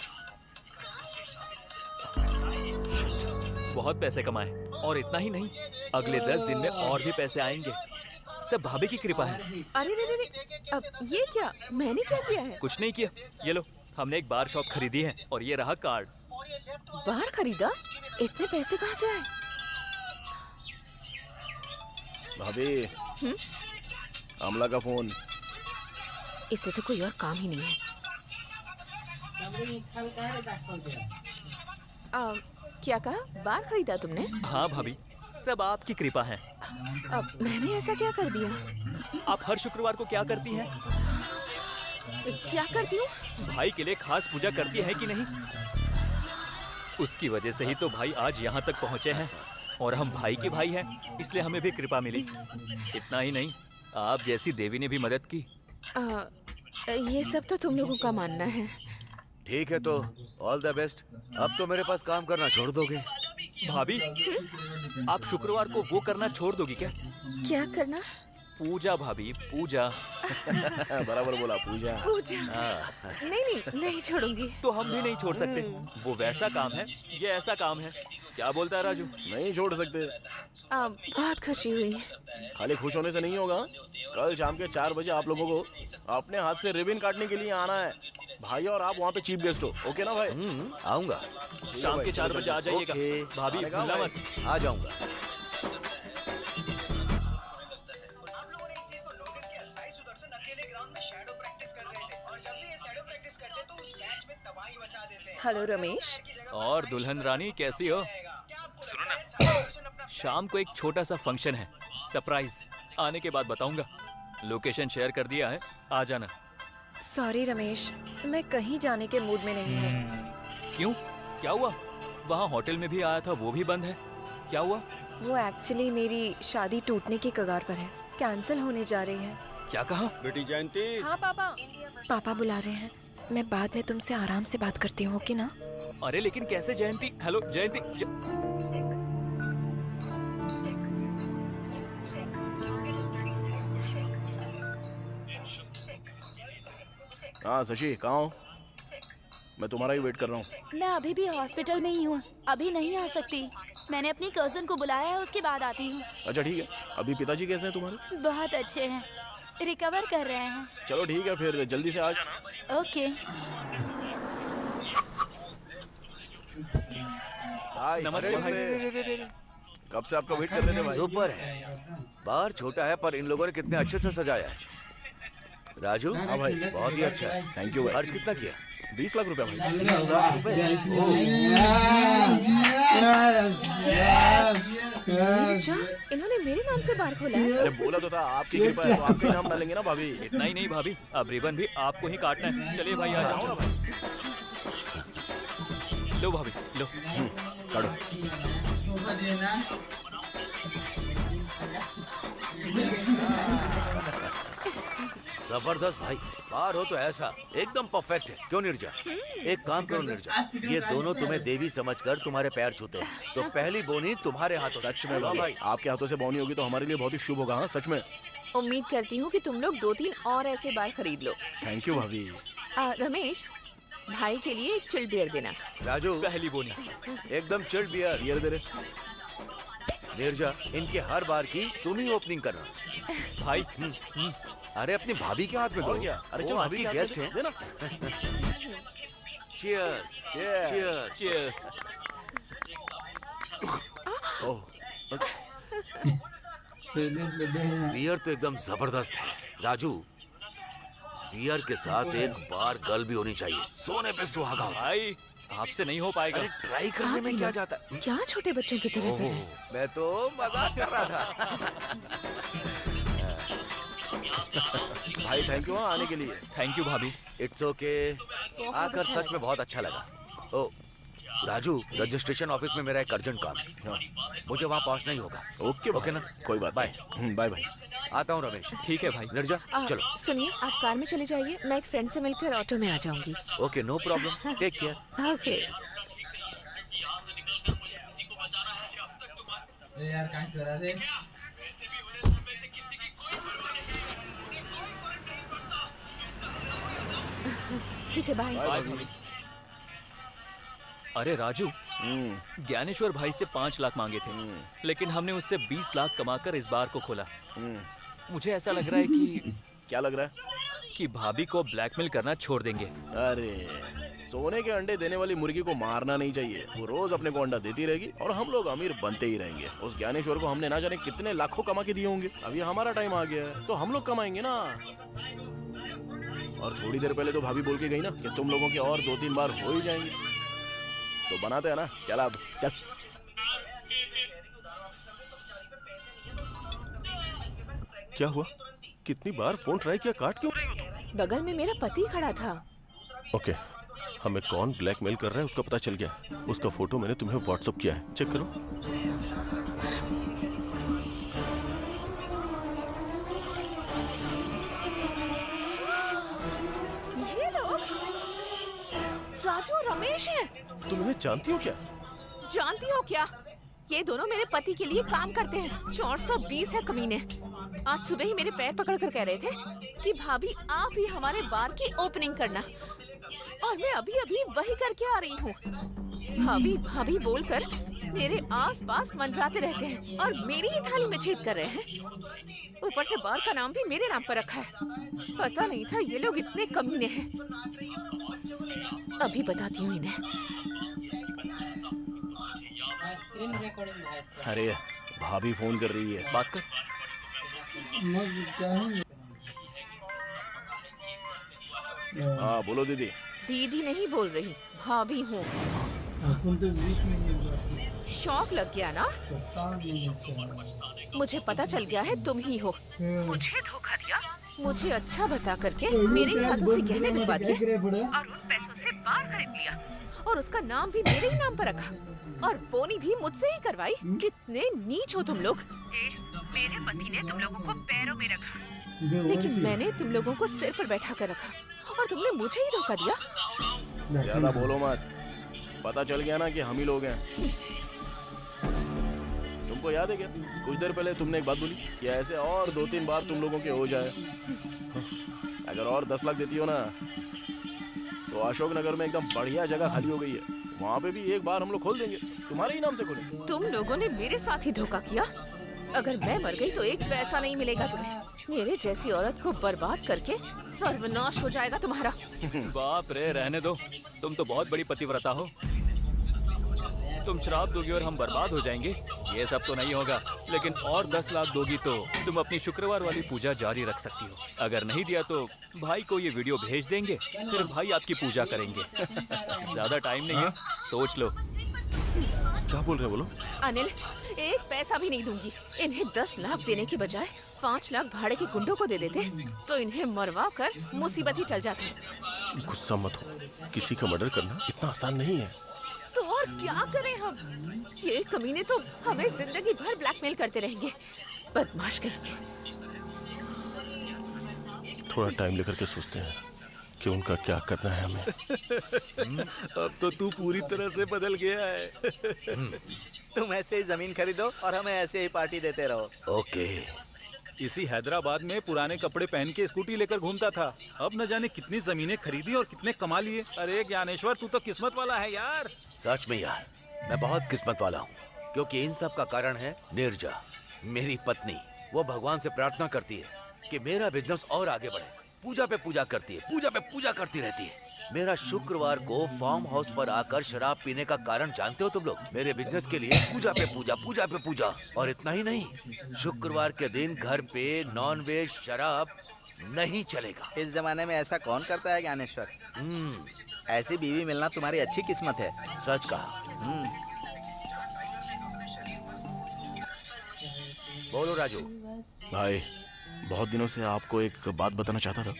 बहुत पैसे कमाए, और इतना ही नहीं, अगले 10 दिन में और भी पैसे आएंगे। सब भाभी की कृपा है। अरे रे रे रे, अब ये क्या? मैंने क्या किया है? कुछ नहीं किया। ये लो, हमने एक बार शॉप खरीदी है और ये रहा कार्ड। बार खरीदा? इतने पैसे कहाँ से आए? भाभी, अमला का फोन। इससे तो कोई और काम ही नहीं है। क्या कहा? बार खरीदा तुमने? हाँ भाभी, सब आपकी कृपा है। अब मैंने ऐसा क्या कर दिया? आप हर शुक्रवार को क्या करती हैं? क्या करती हूँ? भाई के लिए खास पूजा करती है कि नहीं? उसकी वजह से ही तो भाई आज यहाँ तक पहुँचे हैं और हम भाई के भाई हैं, इसलिए हमें भी कृपा मिली। इतना ही नहीं, आप जैसी देवी ने भी मदद की। ये सब तो तुम लोगों का मानना है। ठीक है तो ऑल द बेस्ट। अब तो मेरे पास काम करना छोड़ दोगे? भाभी, आप शुक्रवार को वो करना छोड़ दोगी क्या? क्या करना? पूजा भाभी, पूजा। बराबर बोला, पूजा। पूजा? नहीं छोड़ूंगी। तो हम भी नहीं छोड़ सकते। वो वैसा काम है, ये ऐसा काम है। क्या बोलता है राजू? नहीं छोड़ सकते। बहुत खुशी हुई। खाली खुश होने से नहीं होगा। कल शाम के 4 बजे आप लोगों को अपने हाथ से रिबन काटने के लिए आना है। भाई और आप वहाँ पे चीफ गेस्ट हो, ओके ना भाई? आऊंगा। शाम के 4 बजे आ जाइएगा। भाभी भूलना मत। आ जाऊंगा। हेलो रमेश। और दुल्हन रानी कैसी हो? सुनो ना, शाम को एक छोटा सा फंक्शन है, सरप्राइज। आने के बाद बताऊंगा। लोकेशन शेयर कर दिया है, आ जाना। सॉरी रमेश, मैं कहीं जाने के मूड में नहीं हूँ। क्यों? क्या हुआ? वहाँ होटल में भी आया था, वो भी बंद है। क्या हुआ? वो एक्चुअली मेरी शादी टूटने की कगार पर है, कैंसिल होने जा रही है। क्या कहा? बेटी जयंती। हाँ पापा। पापा बुला रहे हैं, मैं बाद में तुमसे आराम से बात करती हूँ, ओके ना? अरे लेकिन कैसे जयंती? हेलो जयंती। हाँ शशि, कहाँ हो? मैं तुम्हारा ही वेट कर रहा हूँ। मैं अभी भी हॉस्पिटल में ही हूँ, अभी नहीं आ सकती। मैंने अपनी कजन को बुलाया है, उसके बाद आती हूँ। अच्छा ठीक है। अभी पिताजी कैसे हैं तुम्हारे? बहुत अच्छे हैं, रिकवर कर रहे हैं। चलो ठीक है, फिर जल्दी से आ जाना। ओके। नमस्ते भाई। कब से आपका वेट कर रहे थे भाई। सुपर है। बार छोटा है पर इन लोगों ने कितने अच्छे से सजाया है। राजू, हाँ भाई, बहुत ही अच्छा है। थैंक यू भाई। खर्च कितना किया? 20 लाख रुपया भाई। 20 लाख रुपए? अच्छा, इन्होंने मेरे नाम से बार खोला है? अरे बोला तो था आपकी कृपा है तो आपका नाम डालेंगे ना भाभी। इतना ही नहीं भाभी, अब रिबन भी आपको ही काटना है। चलिए भाई, आ जाओ ना भाई। लो भाभी, लो। काटो। जबरदस्त भाई। बार हो तो ऐसा एकदम परफेक्ट है। क्यों निर्जा? एक काम करो निर्जा, ये दोनों तुम्हें देवी समझकर तुम्हारे पैर छूते हैं, तो पहली बोनी तुम्हारे हाथों। सच में भाई, आपके हाथों से बोनी होगी तो हमारे लिए बहुत ही शुभ होगा। हाँ सच में। उम्मीद करती हूँ कि तुम लोग 2-3 और ऐसे बार खरीद लो। थैंक यू भाभी। रमेश, भाई के लिए एक चिल्ड बियर देना। राजू, पहली बोनी। एकदम चिल्ड बियर। ये दे रहे। निर्जा, इनके हर बार की तुम ही ओपनिंग करना भाई। अरे अपनी भाभी के हाथ में दो। और क्या? अरे वो चलो आपकी गेस्ट हैं। देना। चीयर्स। चीयर्स। चीयर्स। बियर तो एकदम जबरदस्त है। राजू, बियर के साथ एक बार गर्ल भी होनी चाहिए। सोने पे सुहागा होता है। भाई, आपसे नहीं हो पाएगा। अरे ट्राई करने में क्या जाता है? क्या छोटे बच्चों की तरह है? मैं तो मजाक कर रहा था। भाई थैंक यू आने के लिए। थैंक यू भाभी। It's okay. आकर सच में बहुत अच्छा लगा। ओ राजू, रजिस्ट्रेशन ऑफिस में मेरा एक अर्जेंट काम है, मुझे वहाँ पहुँचना ही होगा। ओके ना? कोई बात। बाय बाय भाई। आता हूँ रमेश। ठीक है भाई। निर्जा, चलो। सुनिए, आप कार में चले जाइए, मैं एक फ्रेंड से मिलकर ऑटो में आ जाऊंगी। Okay, no problem. Take care. Okay. यार क्या कर रहा है? ठीक है, बाय। बाय भाभी। अरे राजू, ज्ञानेश्वर भाई से 5 लाख मांगे थे, लेकिन हमने उससे 20 लाख कमाकर इस बार को खोला। मुझे ऐसा लग रहा है कि क्या लग रहा है? कि भाभी को ब्लैकमेल करना छोड़ देंगे। अरे सोने के अंडे देने वाली मुर्गी को मारना नहीं चाहिए। वो रोज अपने को अंडा देती रहेगी और हम लोग अमीर बनते ही रहेंगे। उस ज्ञानेश्वर को हमने ना जाने कितने लाखों कमा के दिए होंगे। अभी हमारा टाइम आ गया है तो हम लोग कमाएंगे ना। और थोड़ी देर पहले तो भाभी बोल के गई ना कि तुम लोगों के और 2-3 बार हो ही जाएंगे, तो बनाते हैं ना। चल अब चल। क्या हुआ? कितनी बार फोन ट्राई किया, काट क्यों रही हो तुम? बगल में मेरा पति खड़ा था। ओके, हमें कौन ब्लैकमेल कर रहा है उसका पता चल गया। उसका फोटो मैंने तुम्हें व्हाट्सएप किया है, चेक करो। ये लोग राजू और रमेश हैं। तुम इन्हें जानती हो क्या? जानती हो क्या? ये दोनों मेरे पति के लिए काम करते हैं। 420 है कमीने। आज सुबह ही मेरे पैर पकड़ कर कह रहे थे कि भाभी आप ही हमारे बार की ओपनिंग करना, और मैं अभी अभी वही करके आ रही हूँ। भाभी भाभी बोलकर मेरे आसपास मंडराते रहते हैं और मेरी ही थाली में छेद कर रहे हैं। ऊपर से बार का नाम भी मेरे नाम पर रखा है। पता नहीं था ये लोग इतने कमीने हैं। अभी बताती हूँ इन्हें। अरे भाभी फोन कर रही है, बात कर। हाँ बोलो दीदी। दीदी नहीं बोल रही, भाभी हूँ। शौक लग गया ना? मुझे पता चल गया है तुम ही हो। मुझे धोखा दिया, मुझे अच्छा बता करके मेरे हाथों से गहने बिकवा दिए और उन पैसों से बार खरीद लिया, और उसका नाम भी मेरे ही नाम पर रखा, और बोनी भी मुझसे ही करवाई। कितने नीच हो तुम लोग। मेरे पति ने तुम लोगों को पैरों में रखा, लेकिन मैंने तुम लोगों को सिर पर बैठा कर रखा, और तुमने मुझे ही धोखा दिया। ज्यादा बोलो मत, पता चल गया ना कि हम ही लोग हैं। तुमको याद है क्या, कुछ देर पहले तुमने एक बात बोली कि ऐसे और 2-3 बार तुम लोगों के हो जाए। अगर और 10 लाख देती हो ना तो अशोक नगर में एकदम बढ़िया जगह खाली हो गई है, वहाँ पे भी एक बार हम लोग खोल देंगे, तुम्हारे ही नाम से खोलेंगे। तुम लोगों ने मेरे साथ ही धोखा किया। अगर मैं मर गई तो एक पैसा नहीं मिलेगा तुम्हें। मेरे जैसी औरत को बर्बाद करके सर्वनाश हो जाएगा तुम्हारा। बाप रे, रहने दो। तुम तो बहुत बड़ी पतिव्रता हो। तुम श्राप दोगी और हम बर्बाद हो जाएंगे, ये सब तो नहीं होगा। लेकिन और 10 लाख दोगी तो तुम अपनी शुक्रवार वाली पूजा जारी रख सकती हो। अगर नहीं दिया तो भाई को ये वीडियो भेज देंगे, फिर भाई आपकी पूजा करेंगे। ज्यादा टाइम नहीं है, सोच लो। क्या बोल रहे हो? बोलो। अनिल, एक पैसा भी नहीं दूंगी। इन्हें 10 लाख देने की बजाय 5 लाख भाड़े के गुंडों को दे देते तो इन्हें मरवा कर मुसीबत ही टल जाती। गुस्सा मत हो, किसी का मर्डर करना इतना आसान नहीं है। तो और क्या करें हम? ये कमीने तो हमें जिंदगी भर ब्लैकमेल करते रहेंगे। बदमाश कहेंगे। थोड़ा टाइम लेकर के सोचते हैं कि उनका क्या करना है हमें। अब तो तू पूरी तरह से बदल गया है। तुम ऐसे ही जमीन खरीदो और हमें ऐसे ही पार्टी देते रहो। ओके। इसी हैदराबाद में पुराने कपड़े पहन के स्कूटी लेकर घूमता था। अब न जाने कितनी जमीनें खरीदी और कितने कमा लिए। अरे ज्ञानेश्वर, तू तो किस्मत वाला है यार। सच में यार, मैं बहुत किस्मत वाला हूँ, क्योंकि इन सब का कारण है नीरजा, मेरी पत्नी। वो भगवान से प्रार्थना करती है कि मेरा बिजनेस और आगे बढ़े। पूजा पे पूजा करती है, पूजा पे पूजा करती रहती है। मेरा शुक्रवार को फार्म हाउस पर आकर शराब पीने का कारण जानते हो तुम लोग? मेरे बिजनेस के लिए पूजा पे पूजा, पूजा पे पूजा। और इतना ही नहीं, शुक्रवार के दिन घर पे नॉन वेज शराब नहीं चलेगा। इस जमाने में ऐसा कौन करता है ज्ञानेश्वर? ऐसी बीवी मिलना तुम्हारी अच्छी किस्मत है। सच कहा। बोलो राजू। भाई, बहुत दिनों से आपको एक बात बताना चाहता था,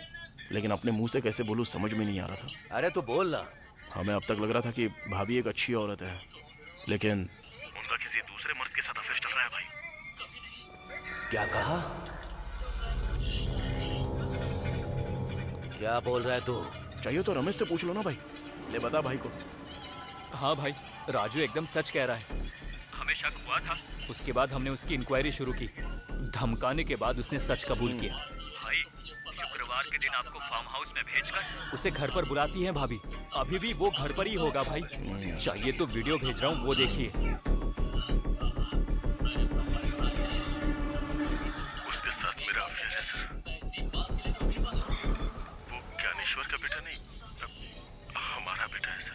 लेकिन अपने मुंह से कैसे बोलूं समझ में नहीं आ रहा था। अरे तो बोल ना। हमें अब तक लग रहा था कि भाभी एक अच्छी औरत है, लेकिन उनका किसी दूसरे मर्द के साथ अफेयर चल रहा है भाई। क्या कहा? क्या बोल रहा है तू? चाहिए तो रमेश से पूछ लो ना भाई। ले बता भाई को। हाँ भाई, राजू एकदम सच कह रहा है। हमें शक हुआ था, उसके बाद हमने उसकी इंक्वायरी शुरू की। धमकाने के बाद उसने सच कबूल किया। भाई, शुक्रवार के दिन आपको फार्म हाउस में भेजकर उसे घर पर बुलाती हैं भाभी। अभी भी वो घर पर ही होगा भाई। चाहिए तो वीडियो भेज रहा हूँ, वो देखिए। उसके साथ मेरा अफेयर है सर। वो ज्ञानेश्वर का बेटा नहीं, हमारा बेटा है सर।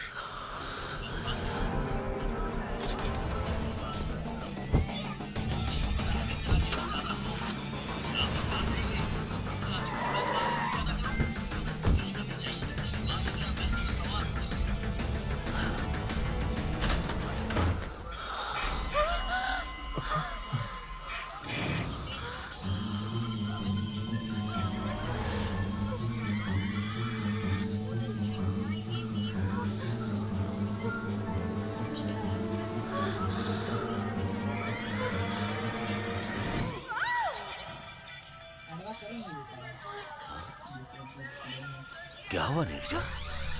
क्या हुआ नीरजा?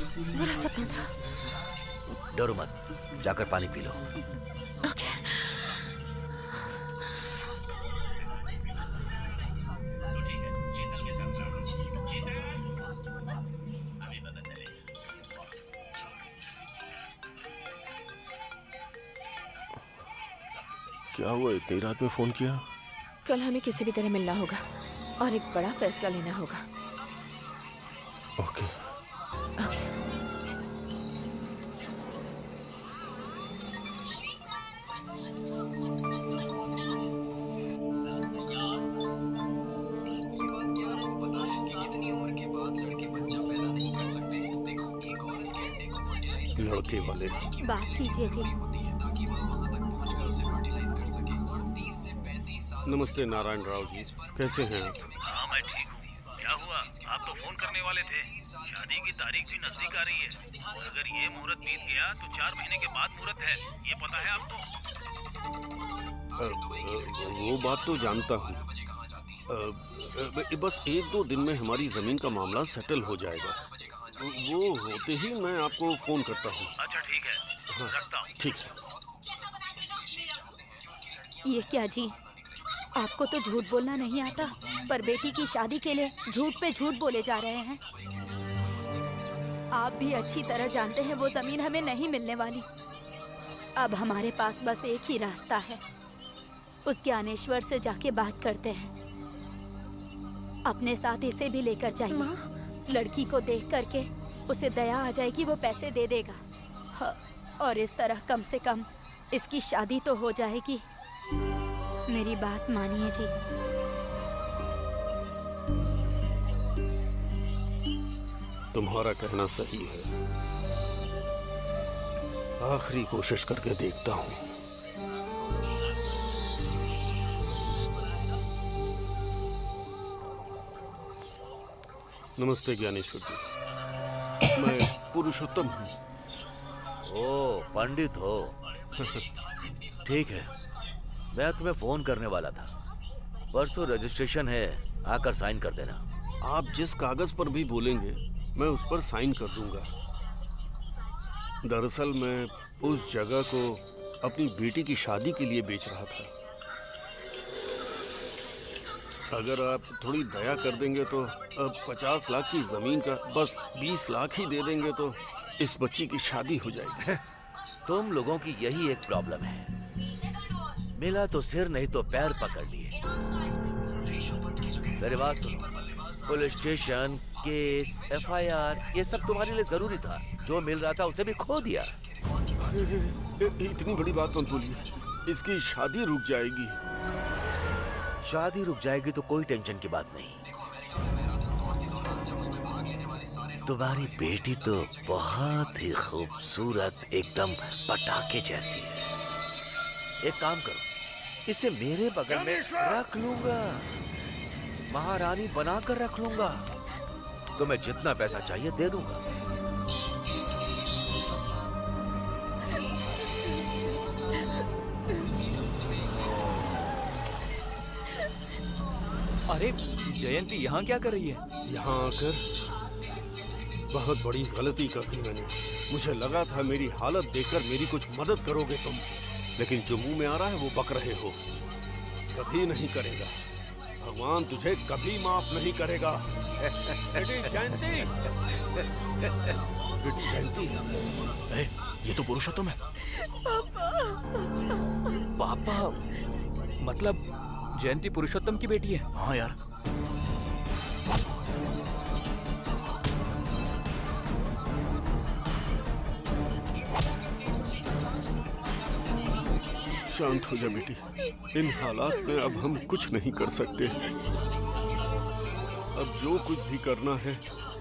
बुरा सपना था। डरो मत, जाकर पानी पी लो। ओके। क्या हुआ, इतनी रात में फोन किया? कल हमें किसी भी तरह मिलना होगा और एक बड़ा फैसला लेना होगा। ओके। ओके। लड़के वाले बात कीजिए जी। नमस्ते नारायण राव जी, कैसे हैं आप? हाँ मैं ठीक हूँ। क्या हुआ, आप तो फोन करने वाले थे। शादी की तारीख भी नजदीक आ रही है और अगर ये मुहूर्त बीत गया तो 4 महीने के बाद मुहूर्त है, ये पता है आपको? वो बात तो जानता हूँ। बस 1-2 दिन में हमारी जमीन का मामला सेटल हो जाएगा। वो होते ही मैं आपको फोन करता हूँ। अच्छा ठीक है, हाँ, रखता हूँ। ठीक है। ये क्या जी, आपको तो झूठ बोलना नहीं आता, पर बेटी की शादी के लिए झूठ पे झूठ बोले जा रहे हैं। आप भी अच्छी तरह जानते हैं वो जमीन हमें नहीं मिलने वाली। अब हमारे पास बस एक ही रास्ता है, उस ज्ञानेश्वर से जाके बात करते हैं। अपने साथ इसे भी लेकर जाइए। लड़की को देख करके उसे दया आ जाएगी, वो पैसे दे देगा। हाँ, और इस तरह कम से कम इसकी शादी तो हो जाएगी। मेरी बात मानिए जी। तुम्हारा कहना सही है, आखिरी कोशिश करके देखता हूँ। नमस्ते ज्ञानेश्वर जी, मैं पुरुषोत्तम हूँ। ओ पंडित हो? ठीक है, मैं तुम्हें फोन करने वाला था। परसों रजिस्ट्रेशन है, आकर साइन कर देना। आप जिस कागज पर भी बोलेंगे मैं उस पर साइन कर दूंगा। दरअसल मैं उस जगह को अपनी बेटी की शादी के लिए बेच रहा था। अगर आप थोड़ी दया कर देंगे तो अब 50 लाख की जमीन का बस 20 लाख ही दे देंगे तो इस बच्ची की शादी हो जाएगी। तुम लोगों की यही एक प्रॉब्लम है, मिला तो सिर नहीं तो पैर पकड़ लिए। मेरी बात सुनो, पुलिस स्टेशन, केस, FIR ये सब तुम्हारे लिए जरूरी था। जो मिल रहा था उसे भी खो दिया। इतनी बड़ी बात मत बोलिए, इसकी शादी रुक जाएगी। शादी रुक जाएगी तो कोई टेंशन की बात नहीं। तुम्हारी बेटी तो बहुत ही खूबसूरत, एकदम पटाखे जैसी है। एक काम करो, इसे मेरे बगल में रख लूंगा, महारानी बनाकर रख लूंगा। तुम्हें जितना पैसा चाहिए दे दूंगा। अरे जयंती यहाँ क्या कर रही है? यहाँ आकर बहुत बड़ी गलती कर दी मैंने। मुझे लगा था मेरी हालत देखकर मेरी कुछ मदद करोगे तुम, लेकिन जो मुंह में आ रहा है वो बक रहे हो। कभी नहीं करेगा। भगवान तुझे कभी माफ नहीं करेगा। बेटी जयंती, बेटी जयंती, ये तो पुरुषोत्तम है। पापा मतलब जयंती पुरुषोत्तम की बेटी है? हाँ यार। शांत हो जा बेटी, इन हालात में अब हम कुछ नहीं कर सकते। अब जो कुछ भी करना है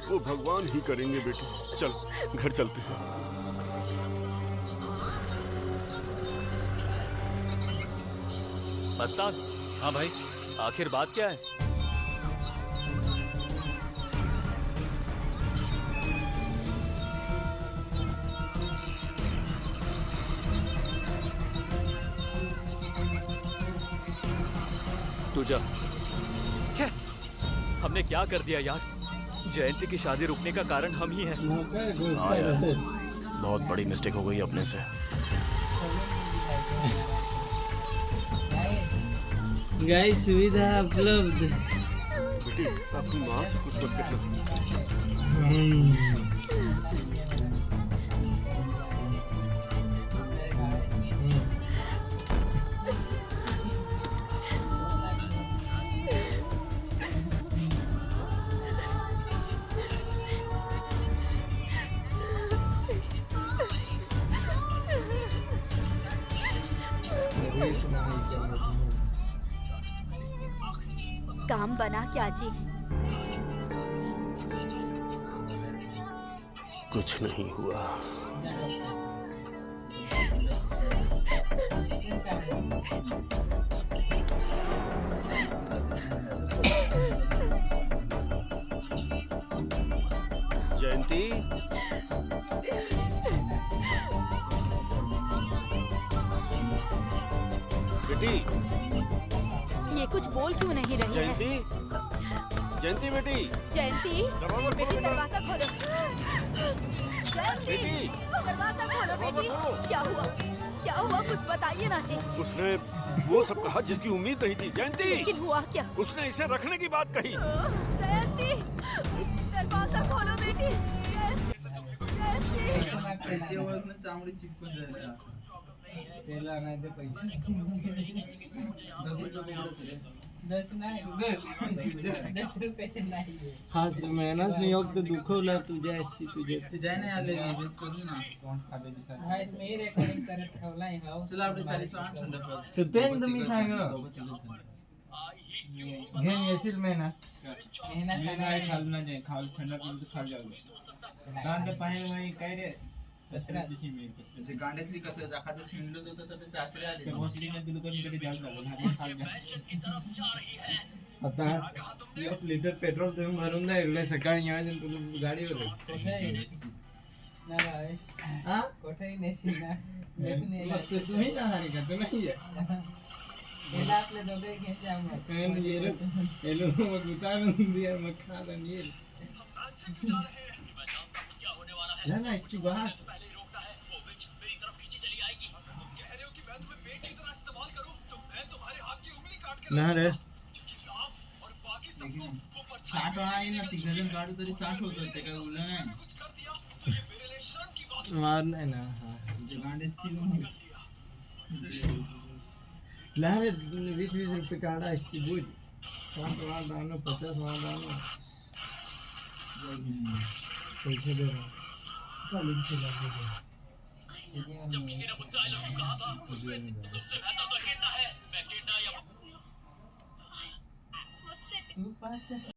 वो भगवान ही करेंगे बेटी। चल घर चलते हैं। मस्तान। हाँ भाई। आखिर बात क्या है? तू जा। छे, हमने क्या कर दिया यार? जयंती की शादी रुकने का कारण हम ही हैं। हाँ यार, बहुत बड़ी मिस्टेक हो गई अपने से। गाइस सुविधा उपलब्ध। बेटी अपनी माँ से कुछ मत कहना। काम बना क्या जी? कुछ नहीं हुआ। जयंती, बेटी ये कुछ बोल क्यों नहीं रही है? जयंती, जयंती बेटी, जयंती दरवाजा बेटी खोलो। दरवाजा खोलो। जयंती बेटी दरवाजा खोलो बेटी। क्या हुआ? क्या हुआ? कुछ बताइए ना जी। उसने वो सब कहा जिसकी उम्मीद नहीं थी। जयंती, लेकिन हुआ क्या? उसने इसे रखने की बात कही। जयंती दरवाजा खोलो बेटी। चामड़ी चिपकून जाईल त्याला नाही ते पैसे 10 रुपये नाही। हा मेहनत नाही योग तर दुखवला तुझ्या अशी तुझे तुझ्या नाही आले वीज करू ना कोण खाते दिसा हायस मी रेकॉर्डिंग करत ठेवलाय हा। चला आपण 48 तर ते मी सांग घेऊन येशील मेहनत नाही खाल नाही खाल थंड पण खाल जाऊ दांत पाहिजे नाही काय रे कसरा दिशी मी कसं गांड्यातली कसं जाखाचं शिंडलं होतं तर ते चाचरे आले मोस्टलीने दिलं तर इकडे जास्त झालं खाल आता 1 लिटर पेट्रोल तुम्ही भरून द्या सकाळी येऊन तुम्ही गाडीवर हा कोठेही नेशील ना तुम्ही ना हारी का तुम्ही याला आपले दोघे घ्यायचे आम्हाला येलो मग उतारून दिया मग खाला नील ना इसकी बहस ना रे 60 आहे ना 3 जण गाडी तरी 60 होत ते काय उरलं नाही मार नाही ना हा गाड्याची ना रे 20 रुपये काढा इसकी बुझ 60 वाला दानो 50 वाला दानो पैसे दे रहा चालू चला किसी ने मुझसे आई लव यू कहा था उसमें तुझसे बेहतर तो हिरना है मैं गिरजा या मुझसे